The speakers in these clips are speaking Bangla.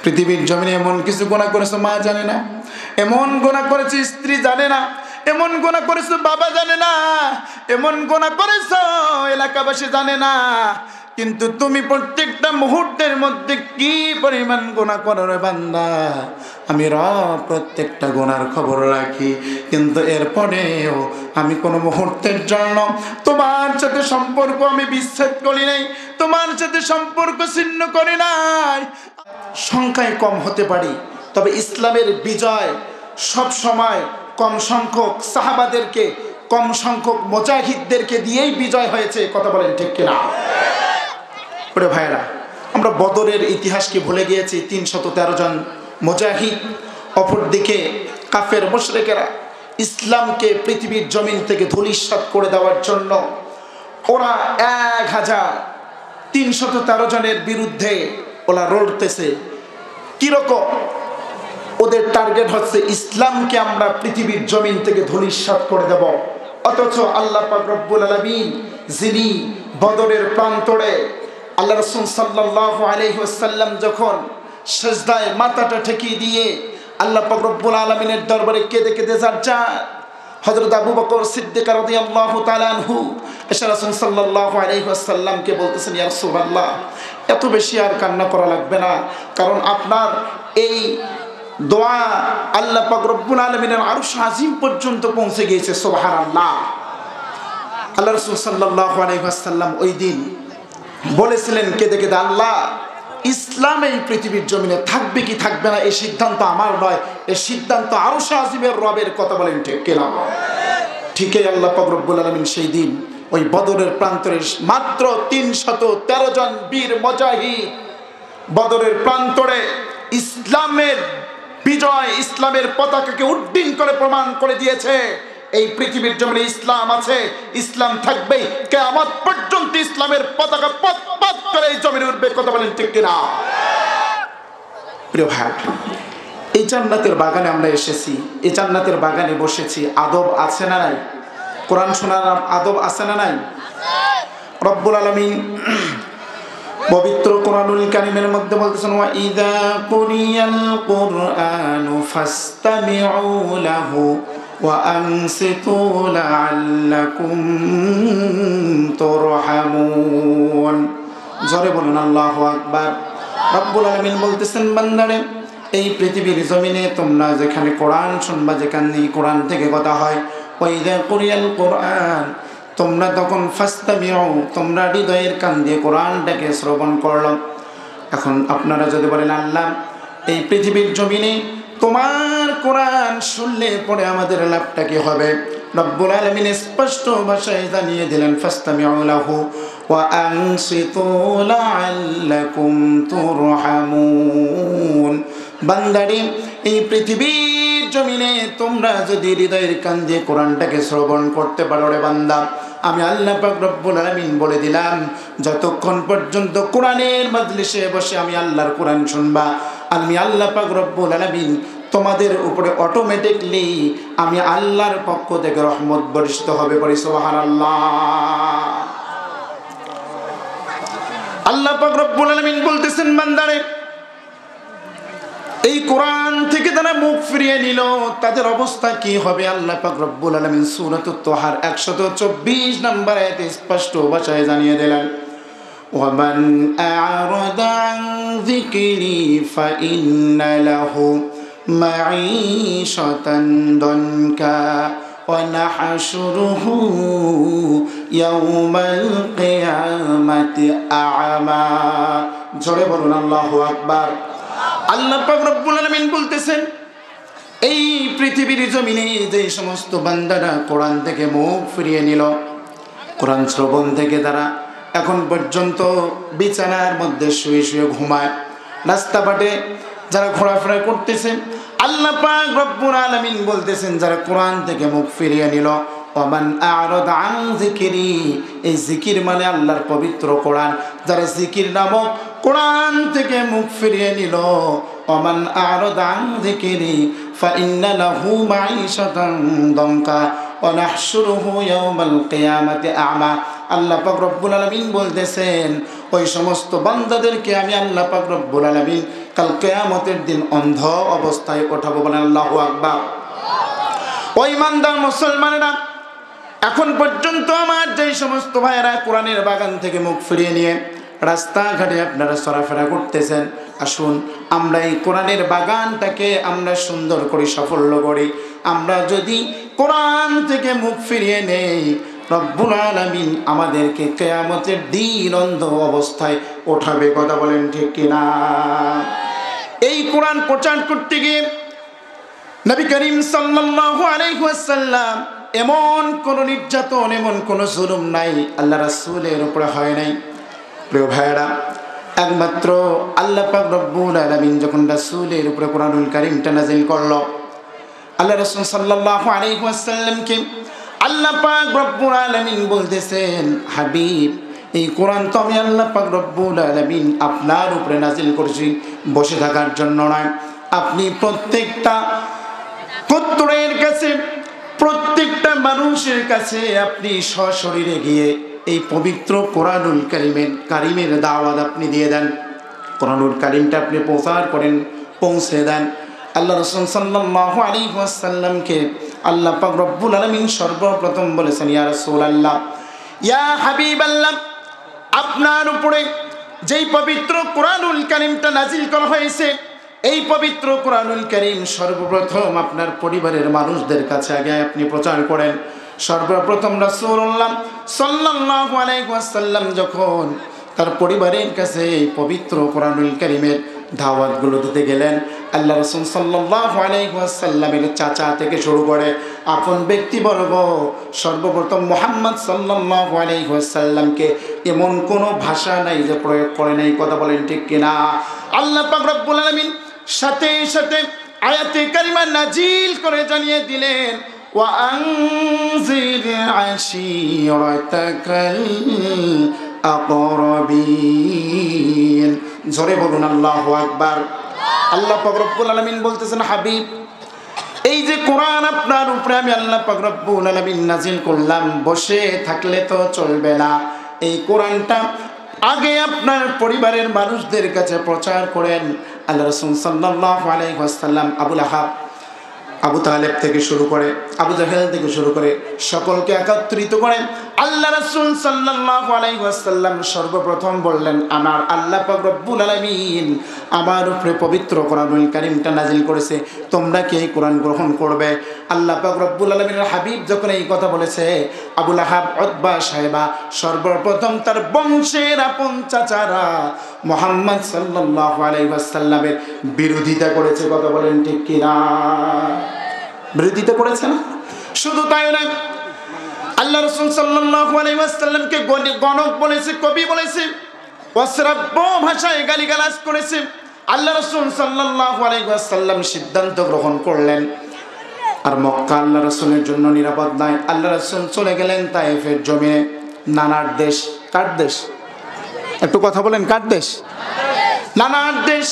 পৃথিবীর জমিনে এমন কিছু গুনাহ করেছো মা জানে না, এমন গুনাহ করেছে স্ত্রী জানে না, এমন গুনাহ করেছো বাবা জানে না, এমন গুনাহ করেছো এলাকাবাসী জানে না, কিন্তু তুমি প্রত্যেকটা মুহূর্তের মধ্যে কি পরিমাণ গুনাহ করো রে বান্দা, আমি রব প্রত্যেকটা গুনার খবর রাখি। কিন্তু এরপরেও আমি কোনো মুহূর্তের জন্য তোমার সাথে সম্পর্ক আমি বিচ্ছেদ করি নাই, তোমার সাথে সম্পর্ক ছিন্ন করি নাই। সংখ্যায় কম হতে পারি, তবে ইসলামের বিজয় সব সময় কম সংখ্যক সাহাবাদেরকে, কম সংখ্যক মুজাহিদদেরকে দিয়েই বিজয় হয়েছে। কথা বলেন ঠিক কিনা? ওরে ভাইরা, আমরা বদরের ইতিহাসকে ভুলে গিয়েছি। 313 জন মুজাহিদ, অপরদিকে কাফের মুশরিকেরা ইসলামকে পৃথিবীর জমিন থেকে ধূলিসাৎ করে দেওয়ার জন্য ওরা 1313 জনের বিরুদ্ধে ওরা লড়তেছে। কিরকম? ওদের টার্গেট হচ্ছে ইসলামকে আমরা পৃথিবীর জমিন থেকে ধূলিসাৎ করে দেব। অথচ আল্লাহ পাক রব্বুল আলামিন যিনি বদরের প্রান্তরে আল্লাহ রাসূল সাল্লাল্লাহু আলাইহি ওয়াসাল্লাম যখন সিজদায় মাথাটা ঠেকিয়ে দিয়ে আল্লাহ পাক রব্বুল আলামিনের দরবারে কেঁদে কেঁদে যাচ্ছেন, হযরত আবু বকর সিদ্দিক রাদিয়াল্লাহু তাআলা আনহু এসে রাসূল সাল্লাল্লাহু আলাইহি ওয়াসাল্লামকে বলতেছেন, ইয়া রাসূলুল্লাহ, এত বেশি আর কান্না করা লাগবে না, কারণ আপনার এই দোয়া আল্লাহ পাক রব্বুল আলামিনের আরশ আজিম পর্যন্ত পৌঁছে গিয়েছে। সুবহানাল্লাহ। আল্লাহ রাসূল সাল্লাল্লাহু আলাইহি ওয়াসাল্লাম ওই দিন বলেছিলেন কেঁদে কেঁদে, আল্লাহ, ইসলাম এই পৃথিবীর জমিনে থাকবে কি থাকবে না এই সিদ্ধান্ত আমার নয়, এই সিদ্ধান্ত আরশ আজিমের রবের। কথা বলেন ঠিক কিনা? ঠিকই আল্লাহ পাক রব্বুল আলামিন সেই দিন ওই বদরের প্রান্তরে মাত্র 313 জন বীর মুজাহিদ বদরের প্রান্তরে ইসলামের বিজয়, ইসলামের পতাকাকে উড্ডীন করে প্রমাণ করে দিয়েছে এই পৃথিবীর জমিনে ইসলাম আছে, ইসলাম থাকবে, কিয়ামত পর্যন্ত ইসলামের পতাকা পথ পথ করে এই জমিনে উঠবে। কথা বলেন ঠিক কিনা? প্রিয় ভাই, এই জান্নাতের বাগানে আমরা এসেছি, এই জান্নাতের বাগানে বসেছি। আদব আছে না নাই? কোরআন শোনার আদব আছে না নাই? রব্বুল আলামিন পবিত্র কোরআনুল কারীমের মধ্যে বলতেছেন, ওয়া ইযা কুরিয়াল কুরআনু ফাসতামিউ লাহু ওয়া আনসিতু লাআল্লাকুম তুরহামুন। জোরে বলুন আল্লাহু আকবার। রব্বুল আলামিন বলতেছেন, বান্দারে, এই পৃথিবীর জমিনে তোমরা যেখানে কোরআন শুনবা, যেখানে কোরআন থেকে কথা হয়, ওয়া ইযা কুরিয়াল কুরআন, তোমরা তখন ফাসতামিউ, তোমরা হৃদয়ের কান দিয়ে কোরআনটাকে শ্রবণ করলো। এখন আপনারা যদি বলেন, আল্লাহ, এই পৃথিবীর জমিনে তোমার কোরআন শুনলে পরে আমাদের লাভটা কি হবে? রব্বুল আলামিন স্পষ্ট ভাষায় জানিয়ে দিলেন, ফাসতামিউ লাহু ওয়া আনসিতু লাআল্লাকুম তুরহামুন। বান্দারে, এই পৃথিবীর জমিনে তোমরা যদি হৃদয়ের কান দিয়ে কোরআনটাকে শ্রবণ করতে পারো রে বান্দা, আমি আল্লাহ পাক রব্বুল আলামিন বলে দিলাম, যতক্ষণ পর্যন্ত কোরআনের মাজলিসে বসে আমি আল্লাহর কোরআন শুনবা, আমি আল্লাহ পাক রব্বুল আলামিন তোমাদের উপরে অটোমেটিকলি আমি আল্লাহর পক্ষ থেকে রহমত বর্ষিত হবে। বলি সুবহানাল্লাহ। আল্লাহ পাক রব্বুল আলামিন বলতেছেন, বান্দারে, এই কোরআন থেকে যারা মুখ ফিরিয়ে নিল তাদের অবস্থা কি হবে? আল্লাহ পাক রব্বুল আলামিন সূরাতুত তাহার 124 নম্বর আয়াতে স্পষ্ট ভাষায় জানিয়ে দিলেন, ওয়ামান আ'রাদা আন যিকরি ফাইন্না লাহু মাঈশাতান দানকা ওয়া নাহশুরুহু ইয়াওমাল কিয়ামাতি আ'মা। জোরে বলুন আল্লাহু আকবার। আল্লাহ পাক রব্বুল আলামিন বলতেছেন, এই পৃথিবীর জমিনে যে সমস্ত বান্দারা কোরআন থেকে মুখ ফিরিয়ে নিল, কোরআন শ্রবণ থেকে তারা এখন পর্যন্ত বিছানার মধ্যে শুয়ে শুয়ে ঘুমায়, রাস্তাঘাটে যারা ঘোরাফেরা করতেছে, আল্লাহ পাক রব্বুল আলামিন বলতেছেন, যারা কোরআন থেকে মুখ ফিরিয়ে নিল, ওয়ামান আ'রাদা আন যিকরি, এই জিকির মানে আল্লাহর পবিত্র কোরআন, যারা জিকির নামক কোরআন থেকে মুখ ফিরিয়ে নিল, ওয়ামান আ'রাদা আন যিকরি ফাইন্না লাহু মাঈশাতান দানকা ওয়া নাহশুরুহু ইয়াওমাল কিয়ামাতি আ'মা। আল্লাহ পাক রব্বুল আলামিন বলতেছেন, ওই সমস্ত বান্দাদেরকে আমি আল্লাহ পাক রব্বুল আলামিন কাল কিয়ামতের দিন অন্ধ অবস্থায় ওঠাবো। বলেন আল্লাহু আকবার। ওই ইমানদার মুসলমানেরা, এখন পর্যন্ত আমার যেই সমস্ত ভাইয়েরা কোরআনের বাগান থেকে মুখ ফিরিয়ে নিয়ে রাস্তাঘাটে আপনারা চলাফেরা করতেছেন, আসুন আমরা এই কোরআনের বাগানটাকে আমরা সুন্দর করে সাফল্য করি। আমরা যদি কোরআন থেকে মুখ ফিরিয়ে নেই, রব্বুল আলামিন আমাদেরকে কিয়ামতের দিন অন্ধ অবস্থায় ওঠাবে। কথা বলেন ঠিক কিনা? এই কোরআন প্রচার করতে গিয়ে নবী করিম সাল্লাল্লাহু আলাইহি ওয়াসাল্লাম এমন কোন নির্যাতন, এমন কোন জুলুম নাই আল্লাহ রাসূলের উপরে হয় নাই। প্রিয় ভাইরা, একমাত্র আল্লাহ পাক রব্বুল আলামিন যখন রাসূলের উপরে কোরআনুল কারীমটা নাযিল করলো, আল্লাহ রাসূল সাল্লাল্লাহু আলাইহি ওয়াসাল্লামকে আল্লাহ পাক রব্বুল আলামিন বলতেছেন, হাবিব, এই কোরআন তো আমি আল্লাহ পাক রব্বুল আলামিন আপনার উপরে নাযিল করেছি বসে থাকার জন্য নয়। আপনি প্রত্যেকটা পুত্রের কাছে, প্রত্যেকটা মানুষের কাছে আপনি সশরীরে গিয়ে এই পবিত্র কোরআনুল কারীমের দাওয়াত আপনি দিয়ে দেন। কোরআনুল কারীমটা আপনি প্রচার করেন, পৌঁছে দেন। আল্লাহ রাসূল সাল্লাল্লাহু আলাইহি ওয়াসাল্লামকে আল্লাহ পাক রব্বুল আলামিন সর্বপ্রথম বলেছেন, ইয়া রাসূলুল্লাহ, ইয়া হাবিবাল্লাহ, আপনার উপরে যেই পবিত্র কোরআনুল কারীমটা নাযিল করা হয়েছে, এই পবিত্র কোরআনুল কারীম সর্বপ্রথম আপনার পরিবারের মানুষদের কাছে আগে আপনি প্রচার করেন। সর্বপ্রথম রাসূলুল্লাহ সাল্লাল্লাহু আলাইহি ওয়াসাল্লাম যখন তার পরিবারের কাছে এই পবিত্র কোরআনুল কারীমের দাওয়াতগুলো দিতে গেলেন, আল্লাহ রাসূল সাল্লাল্লাহু আলাইহি ওয়াসাল্লামের চাচা থেকে শুরু করে আপন ব্যক্তিবর্গ সর্বপ্রথম মুহাম্মদ সাল্লাল্লাহু আলাইহি ওয়াসাল্লামকে এমন কোনো ভাষা নাই যে প্রয়োগ করে নাই। কথা বলেন ঠিক কিনা? আল্লাহ পাক রব্বুল আলামিন সাথে সাথে আয়াতে কারিমা নাজিল করে জানিয়ে দিলেন, ওয়া আনজির আশীরাতাকাল আকরাবিন। জোরে বলুন আল্লাহু আকবার। আল্লাহ পাক রব্বুল আলামিন বলতেছেন, হাবিব, এই যে কোরআন আপনার উপরে আমি আল্লাহ পাক রব্বুল আলামিন নাজিল করলাম, বসে থাকলে তো চলবে না। এই কোরআনটা আগে আপনার পরিবারের মানুষদের কাছে প্রচার করেন। আল্লাহ রাসূল সাল্লাল্লাহু আলাইহি ওয়াসাল্লাম আবু লাহাব, আবু তালেব থেকে শুরু করে আবু জাহেল থেকে শুরু করে সকলকে একত্রিত করেন। আল্লাহ রাসূল সাল্লাল্লাহু আলাইহি ওয়াসাল্লাম সর্বপ্রথম বললেন, আমার আল্লাহ পাক রব্বুল আলামিন আমার উপরে পবিত্র কোরআনুল কারীমটা নাজিল করেছে, তোমরা কি এই কোরআন গ্রহণ করবে? আল্লাহ পাক রব্বুল আলামিনের হাবিব যখন এই কথা বলেছে, আবু লাহাব, উতবা, সাইবা সর্বপ্রথম তার বংশের আপন চাচারা মুহাম্মদ সাল্লাল্লাহু আলাইহি ওয়াসাল্লামের বিরোধিতা করেছে। কথা বলেন ঠিক কিনা? বিরোধিতা করেছে না? শুধু তাই নয়, আল্লাহ রাসূল সাল্লাল্লাহু আলাইহি ওয়াসাল্লামকে গণক বলেছে, কবি বলেছে, অশ্রাব্য ভাষায় গালিগালাজ করেছে। আল্লাহ রাসূল সাল্লাল্লাহু আলাইহি ওয়াসাল্লাম সিদ্ধান্ত গ্রহণ করলেন, আর মক্কা আল্লাহ রাসূলের জন্য নিরাপদ নয়। আল্লাহ রাসূল চলে গেলেন তায়েফের জমিনে, নানার দেশ। কার দেশ? একটু কথা বলেন, কার দেশ? নানার দেশ।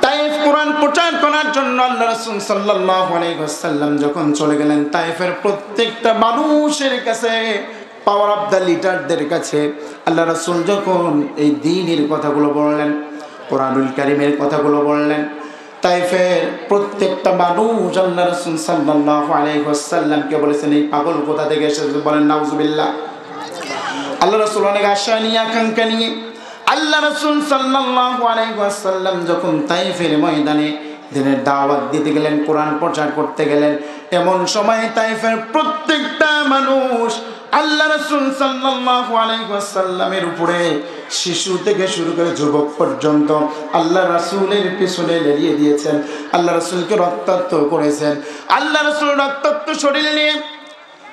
তায়েফ কোরআন প্রচার করার জন্য আল্লাহ রাসূল সাল্লাল্লাহু আলাইহি ওয়াসাল্লাম যখন চলে গেলেন তায়েফের প্রত্যেকটা মানুষের কাছে, পাওয়ার অফ দ্য লিডারদের কাছে আল্লাহ রাসূল যখন এই দ্বীনের কথাগুলো বললেন, কোরআনুল কারীমের কথাগুলো বললেন, তায়েফের প্রত্যেকটা মানুষ আল্লাহ রাসূল সাল্লাল্লাহু আলাইহি ওয়াসাল্লামকে বলেছেন, এই পাগল কোথা থেকে এসেছে? বলেন নাউজুবিল্লাহ। আল্লাহ রাসূল অনেক আশা নিয়ে, আকাঙ্ক্ষা নিয়ে আল্লাহ রাসূল সাল্লাল্লাহু আলাইহি ওয়াসাল্লাম যখন তায়েফের ময়দানে দিনের দাওয়াত দিতে গেলেন, কোরআন প্রচার করতে গেলেন, এমন সময় তায়েফের প্রত্যেকটা মানুষ আল্লাহ রাসূল সাল্লাল্লাহু আলাইহি ওয়াসাল্লামের উপরে, শিশু থেকে শুরু করে যুবক পর্যন্ত আল্লাহ রাসূলের পিছনে লেলিয়ে দিয়েছেন, আল্লাহ রাসূলকে রক্তাক্ত করেছেন। আল্লাহ রাসূল রক্তাক্ত শরীর নিয়ে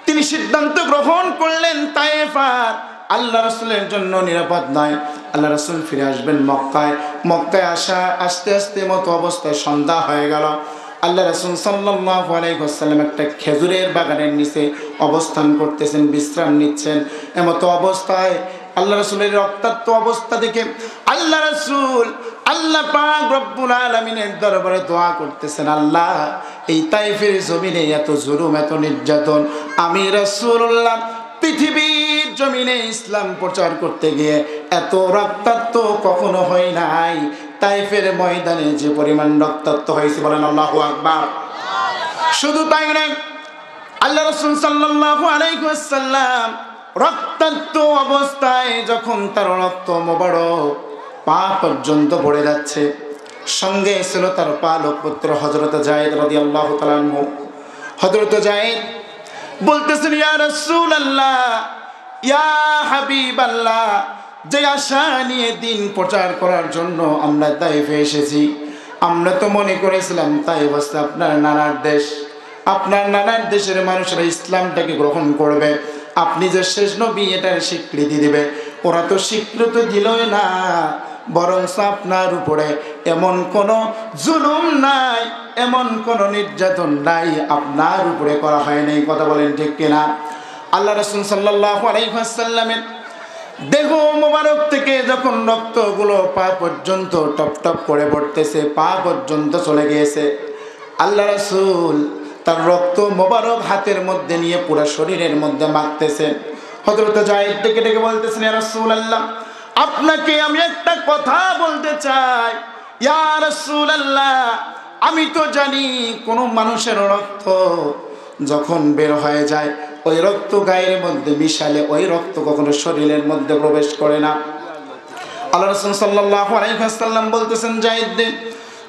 তিনি সিদ্ধান্ত গ্রহণ করলেন, তায়েফ আর আল্লাহ রাসূলের জন্য নিরাপদ নয়। আল্লাহ রাসূল ফিরে আসবেন মক্কায়। মক্কায় আস্তে আস্তে মতো অবস্থায় সন্ধ্যা হয়ে গেল। আল্লাহ রাসূল সাল্লাল্লাহু আলাইহি ওয়াসাল্লাম একটা খেজুরের বাগানের নিচে অবস্থান করতেছেন, বিশ্রাম নিচ্ছেন। এমতো অবস্থায় আল্লাহ রাসূলের রক্তাক্ত অবস্থা দেখে আল্লাহ রাসূল আল্লাহ পাক রব্বুল আলামিনের দরবারে দোয়া করতেছেন, আল্লাহ, এই তায়েফের জমিনে এত জুলুম, এত নির্যাতন, আমি রাসূলুল্লাহ পৃথিবীর জমিনে ইসলাম প্রচার করতে গিয়ে এত রক্তাক্ত কখনো হয় নাই। তাইফের ময়দানে যে পরিমাণ রক্তাক্ত হয়েছে, বলেন আল্লাহু আকবার। শুধু তাই নয়, আল্লাহ রাসূল সাল্লাল্লাহু আলাইহি ওয়াসাল্লাম রক্তাক্ত অবস্থায় যখন তার রক্ত মোবারক পা পর্যন্ত পড়ে যাচ্ছে, সঙ্গে ছিল তার পালক পুত্র হযরত যায়েদ রাদিয়াল্লাহু তাআলা আনহু। হযরত যায়েদ বলতেছেন, ইয়া রাসূলুল্লাহ, ইয়া হাবিবাল্লাহ, যে আশা নিয়ে দিন প্রচার করার জন্য আমরা তাইফে এসেছি, আমরা তো মনে করেছিলাম তাইফ হচ্ছে আপনার নানার দেশ, আপনার নানার দেশের মানুষেরা ইসলামটাকে গ্রহণ করবে, আপনি যে শেষ নবী এটার স্বীকৃতি দিবে। ওরা তো স্বীকৃতি দিলই না, বরং আপনার উপরে এমন কোনো জুলুম নাই, এমন কোনো নির্যাতন নাই আপনার উপরে করা হয় নাই। কথা বলেন ঠিক কিনা? আল্লাহ রাসূল সাল্লাল্লাহু আলাইহি ওয়াসাল্লামের দেহ মোবারক থেকে যখন রক্তগুলো পা পর্যন্ত টপ টপ করে পড়তেছে, পা পর্যন্ত চলে গিয়েছে, আল্লাহ রাসূল তার রক্ত মোবারক হাতের মধ্যে নিয়ে পুরো শরীরের মধ্যে মাখতেছে। হযরত যায়েদ ডেকে ডেকে বলতেছেন, ইয়া রাসূলুল্লাহ, আপনাকে আমি একটা কথা বলতে চাই। ইয়া রাসূলুল্লাহ, আমি তো জানি কোন মানুষের রক্ত যখন বের হয়ে যায়, ওই রক্ত গায়ের মধ্যে মিশালে ওই রক্ত কখনো শরীরের মধ্যে প্রবেশ করে না। আল্লাহ রাসূল সাল্লাল্লাহু আলাইহি ওয়াসাল্লাম বলতেছেন, যায়েদ,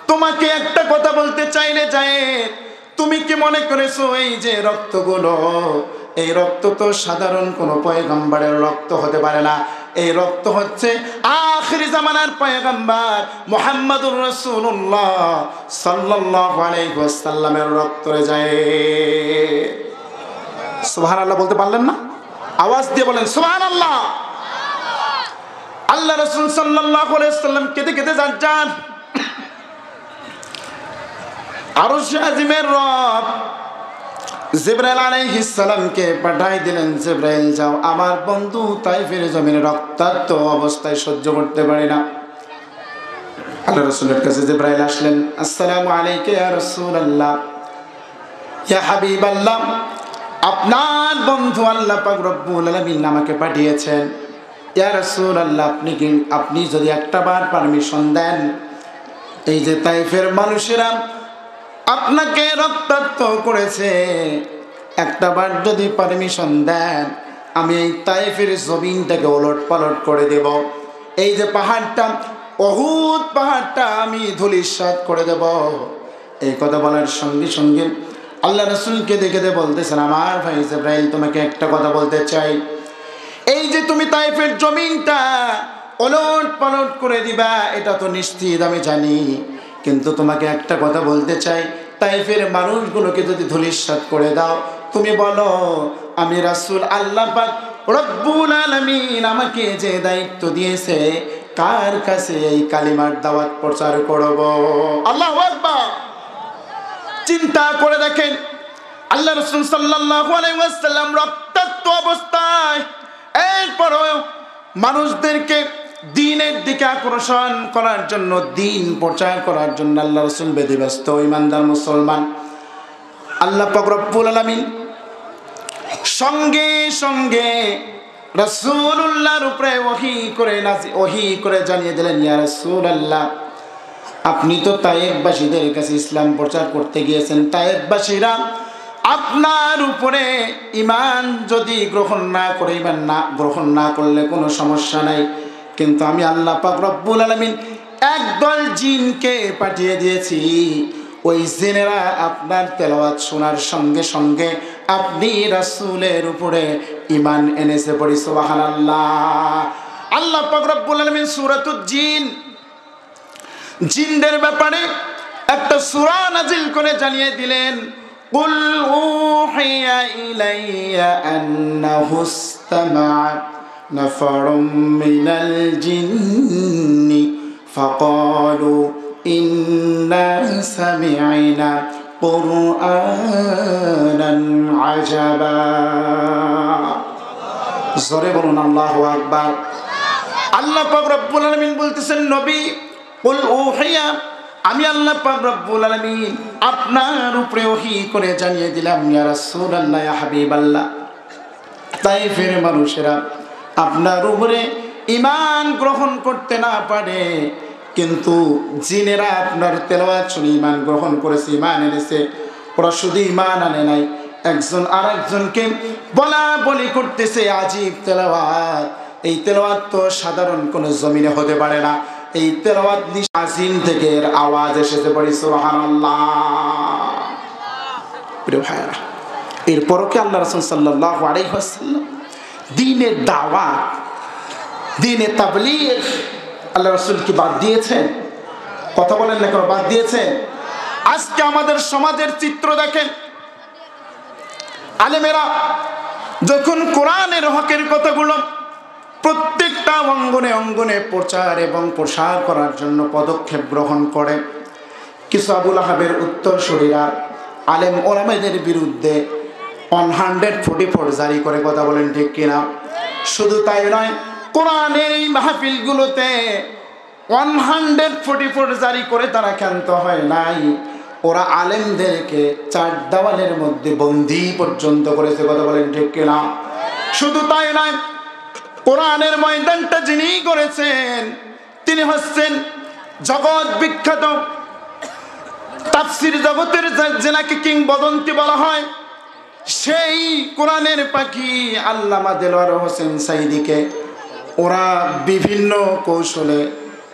তোমাকে একটা কথা বলতে চাইলে যায়েদ, তুমি কি মনে করেছো এই যে রক্তগুলো, এই রক্ত তো সাধারণ কোনো পয়গম্বরের রক্ত হতে পারে না। এই রক্ত হচ্ছে আখির জামানার পয়গম্বর মুহাম্মদুর রাসূলুল্লাহ সাল্লাল্লাহু আলাইহি ওয়াসাল্লামের রক্ত। যায় সুবহানাল্লাহ বলতে পারলেন না? আওয়াজ দিয়ে বলেন সুবহানাল্লাহ। আল্লাহ রাসূল সাল্লাল্লাহু আলাইহি ওয়াসাল্লাম কেঁদে কেঁদে যান। আরশে আজিমের রব জিবরাইল আলাইহিস সালামকে পাঠাই দিলেন, জিবরাইল যাও, আমার বন্ধু তাইফের জমিনে রক্তাক্ত অবস্থায় সহ্য করতে পারে না। আল্লাহ রাসূলের কাছে জিবরাইল আসলেন, আসসালামু আলাইকা ইয়া রাসূলুল্লাহ, ইয়া হাবিবাল্লাহ, আপনার বন্ধু আল্লাহ পাক রব্বুল আলামিন আমাকে পাঠিয়েছেন। ইয়া রাসূলুল্লাহ, আপনি যদি একটাবার পারমিশন দেন, এই যে তাইফের মানুষেরা আপনাকে রক্তাক্ত করেছে, একটাবার যদি পারমিশন দেন, আমি এই তাইফের জমিনটাকে ওলট পালট করে দেব। এই যে পাহাড়টা, উহুদ পাহাড়টা আমি ধূলিসাৎ করে দেব। এই কথা বলার সঙ্গে সঙ্গে আল্লাহ রাসূলকে দেখে বলতেছেন, আমার ভাই জিবরাইল, তোমাকে একটা কথা বলতে চাই। এই যে তুমি তাইফের জমিনটা ওলট পালট করে দিবা, এটা তো নিশ্চিত আমি জানি, কিন্তু তোমাকে একটা কথা বলতে চাই, তাইফের মানুষগুলোকে যদি ধূলিসাৎ করে দাও, তুমি বলো আমি রাসূল, আল্লাহ পাক রব্বুল আলামিন আমাকে যে দায়িত্ব দিয়েছে, কার কাছে এই কালিমার দাওয়াত প্রচার করব। আল্লাহু আকবার। চিন্তা করে দেখেন, আল্লাহ রাসূল সাল্লাল্লাহু আলাইহি ওয়াসাল্লাম রক্তাক্ত অবস্থায় এরপরও মানুষদেরকে দ্বীনের দিকে আকর্ষণ করার জন্য, দ্বীন প্রচার করার জন্য আল্লাহ রাসূল ব্যতিব্যস্ত। ঈমানদার মুসলমান, আল্লাহ পাক রব্বুল আলামিন সঙ্গে সঙ্গে রাসূলুল্লাহর উপরে ওহী করে জানিয়ে দিলেন, ইয়া রাসূলুল্লাহ, আপনি তো তায়েফবাসীদের কাছে ইসলাম প্রচার করতে গিয়েছেন, তায়েফবাসীরা আপনার উপরে ঈমান যদি গ্রহণ না করলে কোনো সমস্যা নাই, কিন্তু আমি আল্লাহ পাক রব্বুল আলামিন একদল জিনকে পাঠিয়ে দিয়েছি, ওই জিনেরা আপনার তেলাওয়াত শোনার সঙ্গে সঙ্গে আপনি রাসূলের উপরে ঈমান এনেছে। পড়ি সুবহানাল্লাহ। আল্লাহ পাক রব্বুল আলামিন সূরাতুল জিন, জিনদের ব্যাপারে একটা সূরা নাজিল করে জানিয়ে দিলেন, কুল উহিয়া ইলাইয়া আন্নাহু ইসতামা'a নাফারুম মিনাল জিন্নি ফাকালু ইন্না সামি'না কুরআনান আজাবা। জোরে বলুন আল্লাহু আকবার। আল্লাহ পাক রব্বুল আলামিন বলতেছেন, নবী, কুল উহিয়া, আমি আল্লাহ পাক রব্বুল আলামিন আপনার উপরে ওহী করে জানিয়ে দিলাম, ইয়া রাসূলুল্লাহ, ইয়া হাবিবাল্লাহ, তাইফের মানুষেরা আপনার উপরে ঈমান গ্রহণ করতে না পারে, কিন্তু জিনেরা আপনার তেলাওয়াত শুনে ঈমান গ্রহণ করেছে, ঈমান এনেছে। ওরা শুধু ঈমান আনে নাই, একজন আরেকজনকে বলা বলি করতেছে আজীব তেলাওয়াত। এই তেলাওয়াত তো সাধারণ কোনো জমিনে হতে পারে না। এই তেলাওয়াত আজিম থেকে এর আওয়াজ এসেছে, পড়ি সুবহানাল্লাহ। প্রিয় ভাইরা, এরপরও কি আল্লাহ রাসূল সাল্লাল্লাহু আলাইহি ওয়াসাল্লাম দ্বীনের দাওয়াত, দ্বীনে তাবলীগ আল্লাহ রাসূল কি বাদ দিয়েছেন? কথা বলেন না কেন, বাদ দিয়েছেন? আজকে আমাদের সমাজের চিত্র দেখেন, আলেমেরা যখন কোরআনের হকের কথাগুলো প্রত্যেকটা অঙ্গনে অঙ্গনে প্রচার এবং প্রসার করার জন্য পদক্ষেপ গ্রহণ করে, কিছু আবুল আহাবের উত্তরসূরিরা আলেম ওলামাদের বিরুদ্ধে 144 জারি করে। কথা বলেন ঠিক কিনা? শুধু তাই নয়, কোরআনের এই মাহফিলগুলোতে 144 জারি করে তারা ক্ষান্ত হয় নাই, ওরা আলেমদেরকে 4 দেওয়ালের মধ্যে বন্দী পর্যন্ত করেছে। কথা বলেন ঠিক কিনা? শুধু তাই নয়, কোরআনের ময়দানটা যিনি করেছেন তিনি হচ্ছেন জগৎ বিখ্যাত তাফসীর জগতের যেনাকে কিংবদন্তি বলা হয়, সেই কোরআনের পাখি আল্লামা দেলোয়ার হোসেন সাইদিকে ওরা বিভিন্ন কৌশলে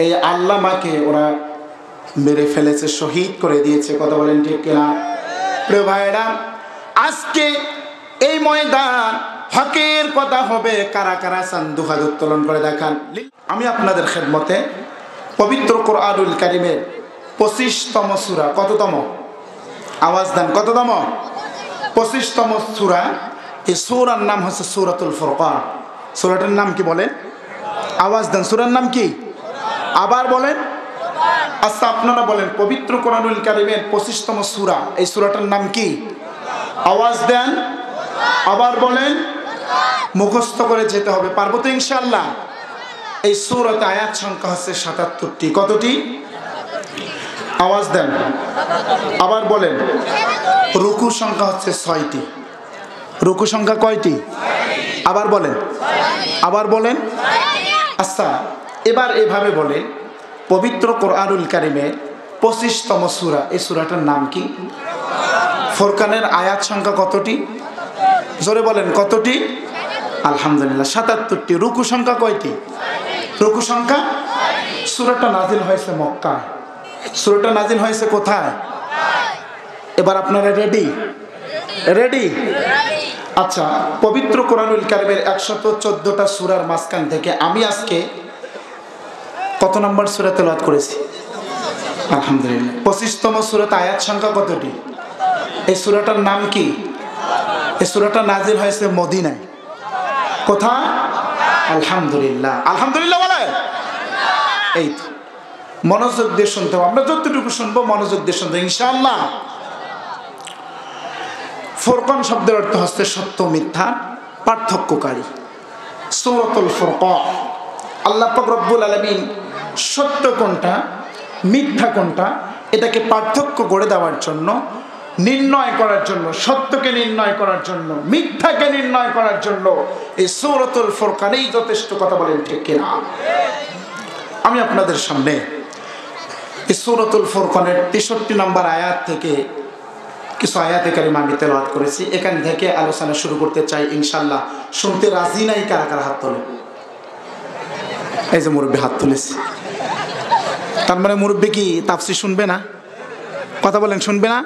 এই আল্লামাকে ওরা মেরে ফেলেছে, শহীদ করে দিয়েছে। কথা বলেন ঠিক কিনা? প্রিয় ভাইরা, আজকে এই ময়দান হকের কথা হবে, কারা কারা চান 2 হাত উত্তোলন করে দেখান। আমি আপনাদের খেদমতে পবিত্র কোরআনুল কারীমের 25তম সূরা, কততম? আওয়াজ দেন, কততম? 25তম সূরা। এই সূরার নাম হচ্ছে সূরাতুল ফুরকান। সূরাটার নাম কি বলেন? আওয়াজ দেন, সূরার নাম কি? আবার বলেন। আচ্ছা আপনারা বলেন, পবিত্র কোরআনুল কারীমের 25তম সূরা, এই সূরাটার নাম কি? আওয়াজ দেন, আবার বলেন। মুখস্থ করে যেতে হবে, পারবো তো ইনশাআল্লাহ? এই সূরাতে আয়াত সংখ্যা হচ্ছে 77টি। কতটি? আওয়াজ দেন, আবার বলেন। রুকু সংখ্যা হচ্ছে 6টি। রুকু সংখ্যা কয়টি? আবার বলেন, আবার বলেন। আচ্ছা এবার এভাবে বলেন, পবিত্র কোরআনুল কারীমের 25তম সূরা, এই সূরাটার নাম কি? ফুরকানের আয়াত সংখ্যা কতটি? জোরে বলেন, কতটি? আলহামদুলিল্লাহ, 77টি। রুকু সংখ্যা কয়টি? রুকু সংখ্যা। সূরাটা নাজিল হয়েছে মক্কায়। সূরাটা নাজিল হয়েছে কোথায়? এবার আপনারা রেডি? রেডি? আচ্ছা, পবিত্র কোরআনুল কারীমের 114টা সূরার মাঝখান থেকে আমি আজকে কত নম্বর সূরা তেলাওয়াত করেছি? আলহামদুলিল্লাহ, 25তম সূরাতে আয়াত সংখ্যা কতটি? এই সূরাটার নাম কি? এই সূরাটা নাজিল হয়েছে মদিনায়। কোথায়? আলহামদুলিল্লাহ। আলহামদুলিল্লাহ বলে। এই তো, মনোযোগ দিয়ে শুনতে হবে, আমরা যতটুকু শুনবো মনোযোগ দিয়ে শুনবো ইনশাআল্লাহ। ফুরকান শব্দের অর্থ হচ্ছে সত্য মিথ্যা পার্থক্যকারী। সূরাতুল ফুরকান, আল্লাহ পাক রব্বুল আলামিন সত্য কোনটা মিথ্যা কোনটা এটাকে পার্থক্য করে দেওয়ার জন্য, নির্ণয় করার জন্য, সত্যকে নির্ণয় করার জন্য, মিথ্যাকে নির্ণয় করার জন্য এই সূরাতুল ফুরকানেই যথেষ্ট। কথা বলেন ঠিক কিনা? আমি আপনাদের সামনে এই সূরাতুল ফুরকানের 63 নম্বর আয়াত থেকে কিছু আয়াতে কারিমা আমি তেলাওয়াত করেছি। এখান থেকে আলোচনা শুরু করতে চাই ইনশাআল্লাহ। শুনতে রাজি নাই কারা কারা হাত তোলে? এই যে মুরব্বী হাত তুলেছে, তার মানে মুরব্বী কি তাফসীর শুনবে না? কথা বলেন, শুনবে না?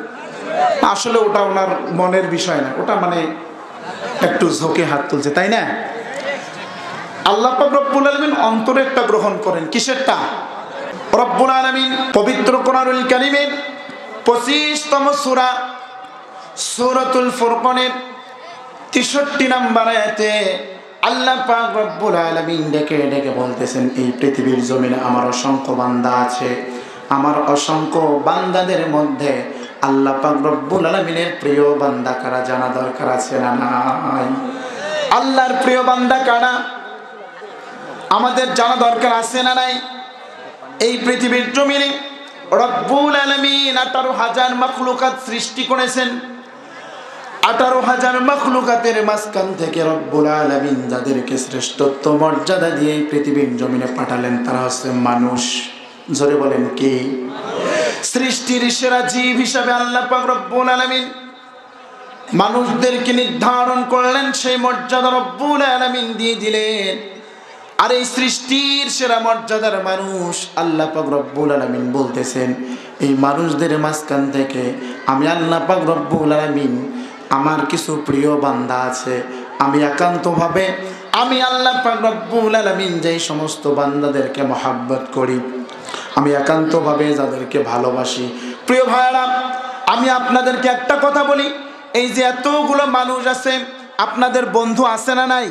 আসলে ওটা ওনার মনের বিষয় না, ওটা মানে একটু ঝোঁকে হাত তুলছে, তাই না? আল্লাহ পাক রব্বুল আলামিন অন্তরেরটা গ্রহণ করেন। কিসেরটা? রব্বুল আলামিন পবিত্র কোরআনুল কারীমের 25তম সূরা সূরাতুল ফুরকানের 63 নম্বর আয়াতে আল্লাহ পাক রব্বুল আলামিন ডেকে ডেকে বলতেছেন, এই পৃথিবীর জমিনে আমার অসংখ্য বান্দা আছে। আমার অসংখ্য বান্দাদের মধ্যে আল্লাহ পাক রব্বুল আলামিনের প্রিয় বান্দা কারা জানা দরকার আছে না নাই? আল্লাহর প্রিয় বান্দা কারা আমাদের জানা দরকার আছে না নাই? এই পৃথিবীর জমিনে রব্বুল আলামিন 18,000 মাখলুকাত সৃষ্টি করেছেন। 18,000 মাখলুকাতের মাঝখান থেকে রব্বুল আলামিন যাদেরকে শ্রেষ্ঠত্ব মর্যাদা দিয়ে পৃথিবীর জমিনে পাঠালেন তারা হচ্ছে মানুষ। জোরে বলেন কি? সৃষ্টির সেরা জীব হিসাবে আল্লাহ পাক রব্বুল আলামিন মানুষদেরকে নির্ধারণ করলেন, সেই মর্যাদা রব্বুল আলামিন দিয়ে দিলেন। আর এই সৃষ্টির সেরা মর্যাদার মানুষ আল্লাহ পাক রব্বুল আলামিন বলতেছেন, এই মানুষদের মাঝখান থেকে আমি আল্লাহ পাক রব্বুল আলামিন আমার কিছু প্রিয় বান্দা আছে, আমি একান্তভাবে আমি আল্লাহ পাক রব্বুল আলামিন যেই সমস্ত বান্দাদেরকে মহব্বত করি, আমি একান্তভাবে যাদেরকে ভালোবাসি। প্রিয় ভাইরা, আমি আপনাদেরকে একটা কথা বলি, এই যে এতগুলো মানুষ আছে, আপনাদের বন্ধু আছে না নাই?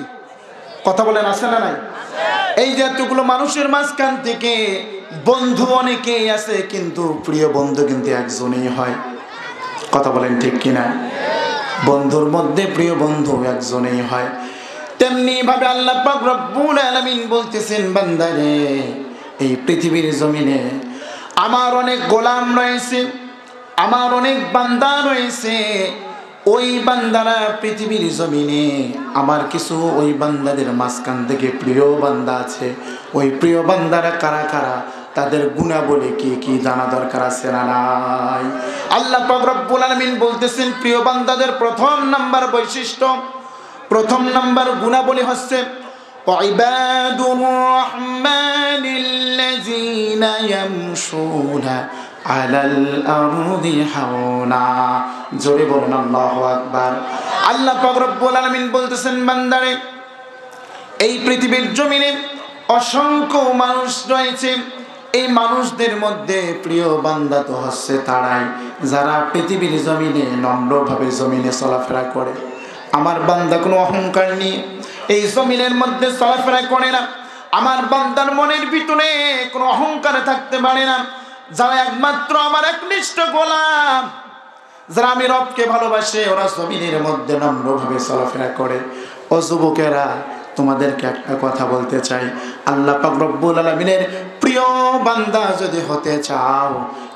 কথা বলেন, আছে না নাই? এই যে এতগুলো মানুষের মাঝখান থেকে বন্ধু অনেকেই আছে, কিন্তু প্রিয় বন্ধু কিন্তু একজনই হয়। কথা বলেন ঠিক কিনা? বন্ধুর মধ্যে প্রিয় বন্ধু একজনই হয়। তেমনি ভাবে আল্লাহ পাক রব্বুল আলামিন বলতেছেন, বান্দারে এই পৃথিবীর জমিনে আমার অনেক গোলাম রয়েছে, আমার অনেক বান্দা রয়েছে। ওই বান্দারা পৃথিবীর জমিনে আমার কিছু ওই বান্দাদের মাঝখান থেকে প্রিয় বান্দা আছে। ওই প্রিয় বান্দারা কারা কারা, তাদের গুণাবলী কি কি জানা দরকার আছে না নাই? আল্লাহ পাক রব্বুল আলামিন বলতেছেন, প্রিয় বান্দাদের প্রথম নাম্বার বৈশিষ্ট্য, প্রথম নাম্বার গুণাবলী হচ্ছে ইবাদুর রাহমানিল্লাযীনা ইয়ামশুনা আলাল আরদি হাওনা। জোরে বলুন আল্লাহু আকবার। আল্লাহ পাক রব্বুল আলামিন বলতেছেন, বান্দারে এই পৃথিবীর জমিনে অসংখ্য মানুষ রয়েছে, এই মানুষদের মধ্যে প্রিয় বান্দা তো হচ্ছে তারাই যারা পৃথিবীর জমিনে নম্রভাবে জমিনে চলাফেরা করে। আমার বান্দা কোনো অহংকার নিয়ে এই জমিনের মধ্যে চলাফেরা করে না, আমার বান্দার মনের ভিতরে কোনো অহংকার থাকতে পারে না। যারা একমাত্র আমার একনিষ্ঠ গোলাম, যারা আমি রবকে ভালোবাসে, ওরা জমিনের মধ্যে নম্রভাবে চলাফেরা করে। ও যুবকেরা, তোমাদেরকে একটা কথা বলতে চাই, আল্লাহ পাক রব্বুল আলামিনের প্রিয় বান্দা যদি হতে চাও,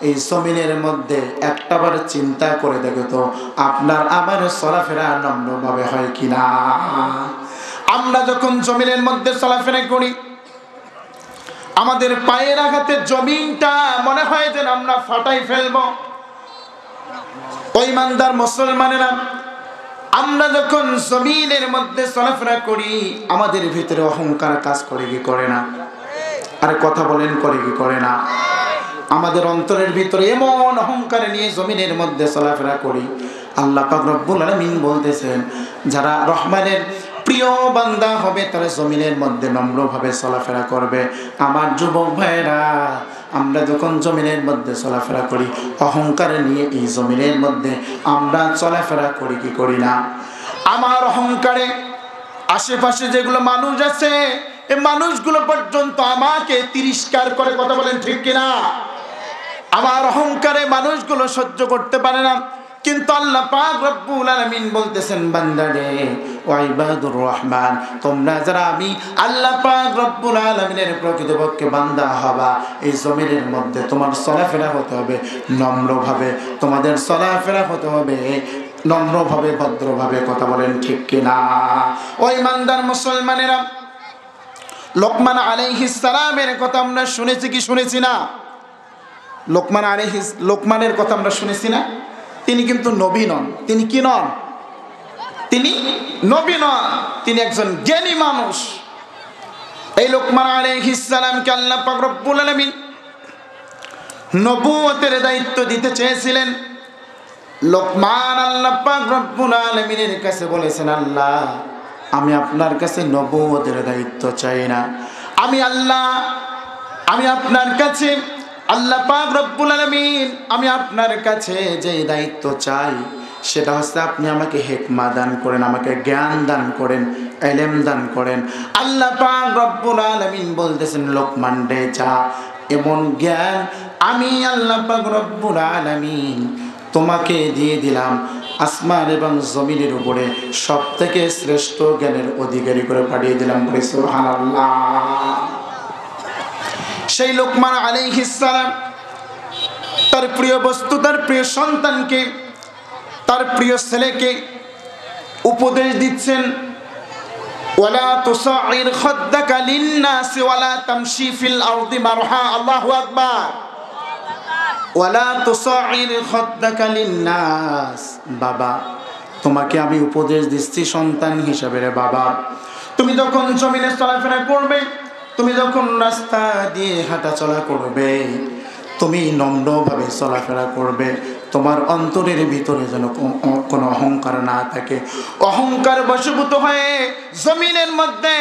এই জমিনের মধ্যে একটাবার চিন্তা করে দেখো তো আপনার আমার চলাফেরা নম্রভাবে হয় কিনা। আমরা যখন জমিনের মধ্যে চলাফেরা করি, আমাদের পায়ের আঘাতে জমিনটা মনে হয় যেন আমরা ফাটাই ফেলবো। ওই ইমানদার মুসলমানেরা, আমরা যখন জমিনের মধ্যে চলাফেরা করি, আমাদের ভিতরে অহংকার কাজ করে কি করে না? আরে কথা বলেন, করে কি করে না? আমাদের অন্তরের ভিতরে এমন অহংকার নিয়ে জমিনের মধ্যে চলাফেরা করি। আল্লাহ পাক রব্বুল আলামিন বলতেছেন, যারা রহমানের প্রিয় বান্দা হবে তারা জমিনের মধ্যে নম্রভাবে চলাফেরা করবে। আমার যুবক ভাইরা, আমরা যখন জমিনের মধ্যে চলাফেরা করি, অহংকার নিয়ে এই জমিনের মধ্যে আমরা চলাফেরা করি কি করি না? আমার অহংকারে আশেপাশে যেগুলো মানুষ আছে, এই মানুষগুলো পর্যন্ত আমাকে তিরস্কার করে। কথা বলেন ঠিক কিনা? আমার অহংকারে মানুষগুলো সহ্য করতে পারে না। কিন্তু আল্লাহ পাক রব্বুল আলামিন বলতেছেন, বান্দারে ও ইবাদুর রহমান, তোমরা যারা আমি আল্লাহ পাক রব্বুল আলামিনের প্রকৃতপক্ষে বান্দা হবা, এই জমিনের মধ্যে তোমার চলাফেরা হতে হবে নম্রভাবে, তোমাদের চলাফেরা হতে হবে নম্রভাবে, ভদ্রভাবে। কথা বলেন ঠিক কিনা? ওই ইমানদার মুসলমানেরা, লোকমান আলাইহিস সালামের কথা আমরা শুনেছি কি শুনেছি না? লোকমানের কথা আমরা শুনেছি না? তিনি কিন্তু নবী নন। তিনি কি নন? তিনি নবী নন, তিনি একজন জ্ঞানী মানুষ। এই লোকমান আলাইহিস সালামকে আল্লাহ পাক রব্বুল আলামিন নবুয়তের দায়িত্ব দিতে চেয়েছিলেন। লোকমান আল্লাহ পাক রব্বুল আলামিনের কাছে বলেছেন, আল্লাহ আমি আপনার কাছে নবুয়তের দায়িত্ব চাই না, আমি আল্লাহ আমি আপনার কাছে আল্লাহ পাক রব্বুল আলামিন আমি আপনার কাছে যে দায়িত্ব চাই সেটা হচ্ছে আপনি আমাকে হিকমা দান করেন, আমাকে জ্ঞান দান করেন, ইলম দান করেন। আল্লাহ পাক রব্বুল আলামিন বলতেছেন, লোকমান রে যা, এমন জ্ঞান আমি আল্লাহ পাক রব্বুল আলামিন তোমাকে দিয়ে দিলাম, আসমান এবং জমিনের উপরে সবথেকে শ্রেষ্ঠ জ্ঞানের অধিকারী করে পাঠিয়ে দিলাম। সুবহানাল্লাহ। সেই লোকমান আলাইহিস সালাম তার প্রিয় বস্তু, তার প্রিয় সন্তানকে, তার প্রিয় ছেলেকে উপদেশ দিচ্ছেন। ওয়ালা তুসাইর খাদ্দাকা লিন-নাসি ওয়ালা তামশি ফিল আরদি মারহা। আল্লাহু আকবার। ওয়ালা তুসাইর খাদ্দাকা লিন-নাস। বাবা, তোমাকে আমি উপদেশ দিচ্ছি সন্তান হিসেবে রে বাবা, তুমি যখন জমিনে চলাফেরা করবে, তুমি যখন রাস্তা দিয়ে হাঁটা চলা করবে, তুমি নম্রভাবে চলাফেরা করবে। তোমার অন্তরের ভিতরে যেন কোনো অহংকার না থাকে। অহংকার বশীভূত হয়ে জমিনের মধ্যে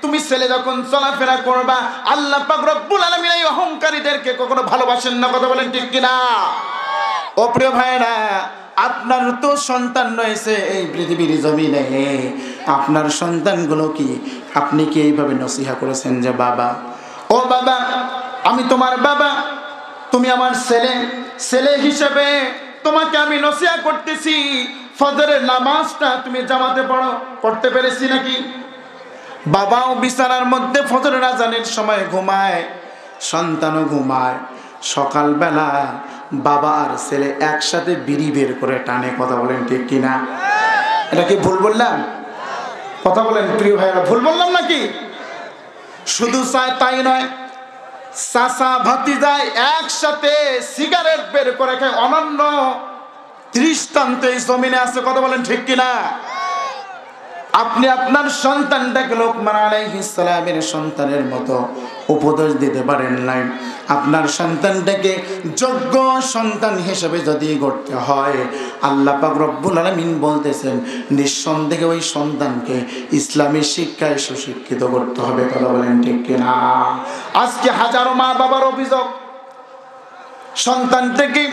তুমি ছেলে যখন চলাফেরা করবা, আল্লাহ পাক রব্বুল আলামিন এই অহংকারীদেরকে কখনো ভালোবাসেন না। কথা বলেন ঠিক কিনা? ও প্রিয় ভাইরা, আপনার তো সন্তান রয়েছে এই পৃথিবীর জমিনে, আপনার সন্তানগুলো কি আপনি কি এইভাবে নসিহা করেছেন যে বাবা, ও বাবা আমি তোমার বাবা, তুমি আমার ছেলে, ছেলে হিসেবে তোমাকে আমি নসিহা করতেছি, ফজরের নামাজটা তুমি জামাতে পড়ো, পড়তে পেরেছি নাকি? বাবাও বিছানার মধ্যে ফজরের আজানের সময় ঘুমায়, সন্তানও ঘুমায়। সকালবেলা বাবা আর ছেলে একসাথে বিড়ি বের করে টানে। কথা বলেন ঠিক কিনা? এটা কি ভুল বললাম? কথা বলেন প্রিয় ভাইরা, ভুল বললাম নাকি? শুধু তাই নয়, চাচা ভাতিজায় একসাথে সিগারেট বের করে খায়। অনন্য দৃষ্টান্ত এই জমিনে আছে। কথা বলেন ঠিক কিনা? আপনি আপনার সন্তানটাকে লোকমান আলাইহিস সালামের সন্তানের মতো উপদেশ দিতে পারেন নাই। আপনার সন্তানটাকে যোগ্য সন্তান হিসেবে যদি গড়তে হয়, আল্লাহ পাক রব্বুল আলামিন বলতেছেন নিঃসন্দেহে ওই সন্তানকে ইসলামী শিক্ষায় সুশিক্ষিত করতে হবে। কথা বলেন ঠিক কিনা? আজকে হাজারো মা বাবার অভিযোগ, সন্তানটাকে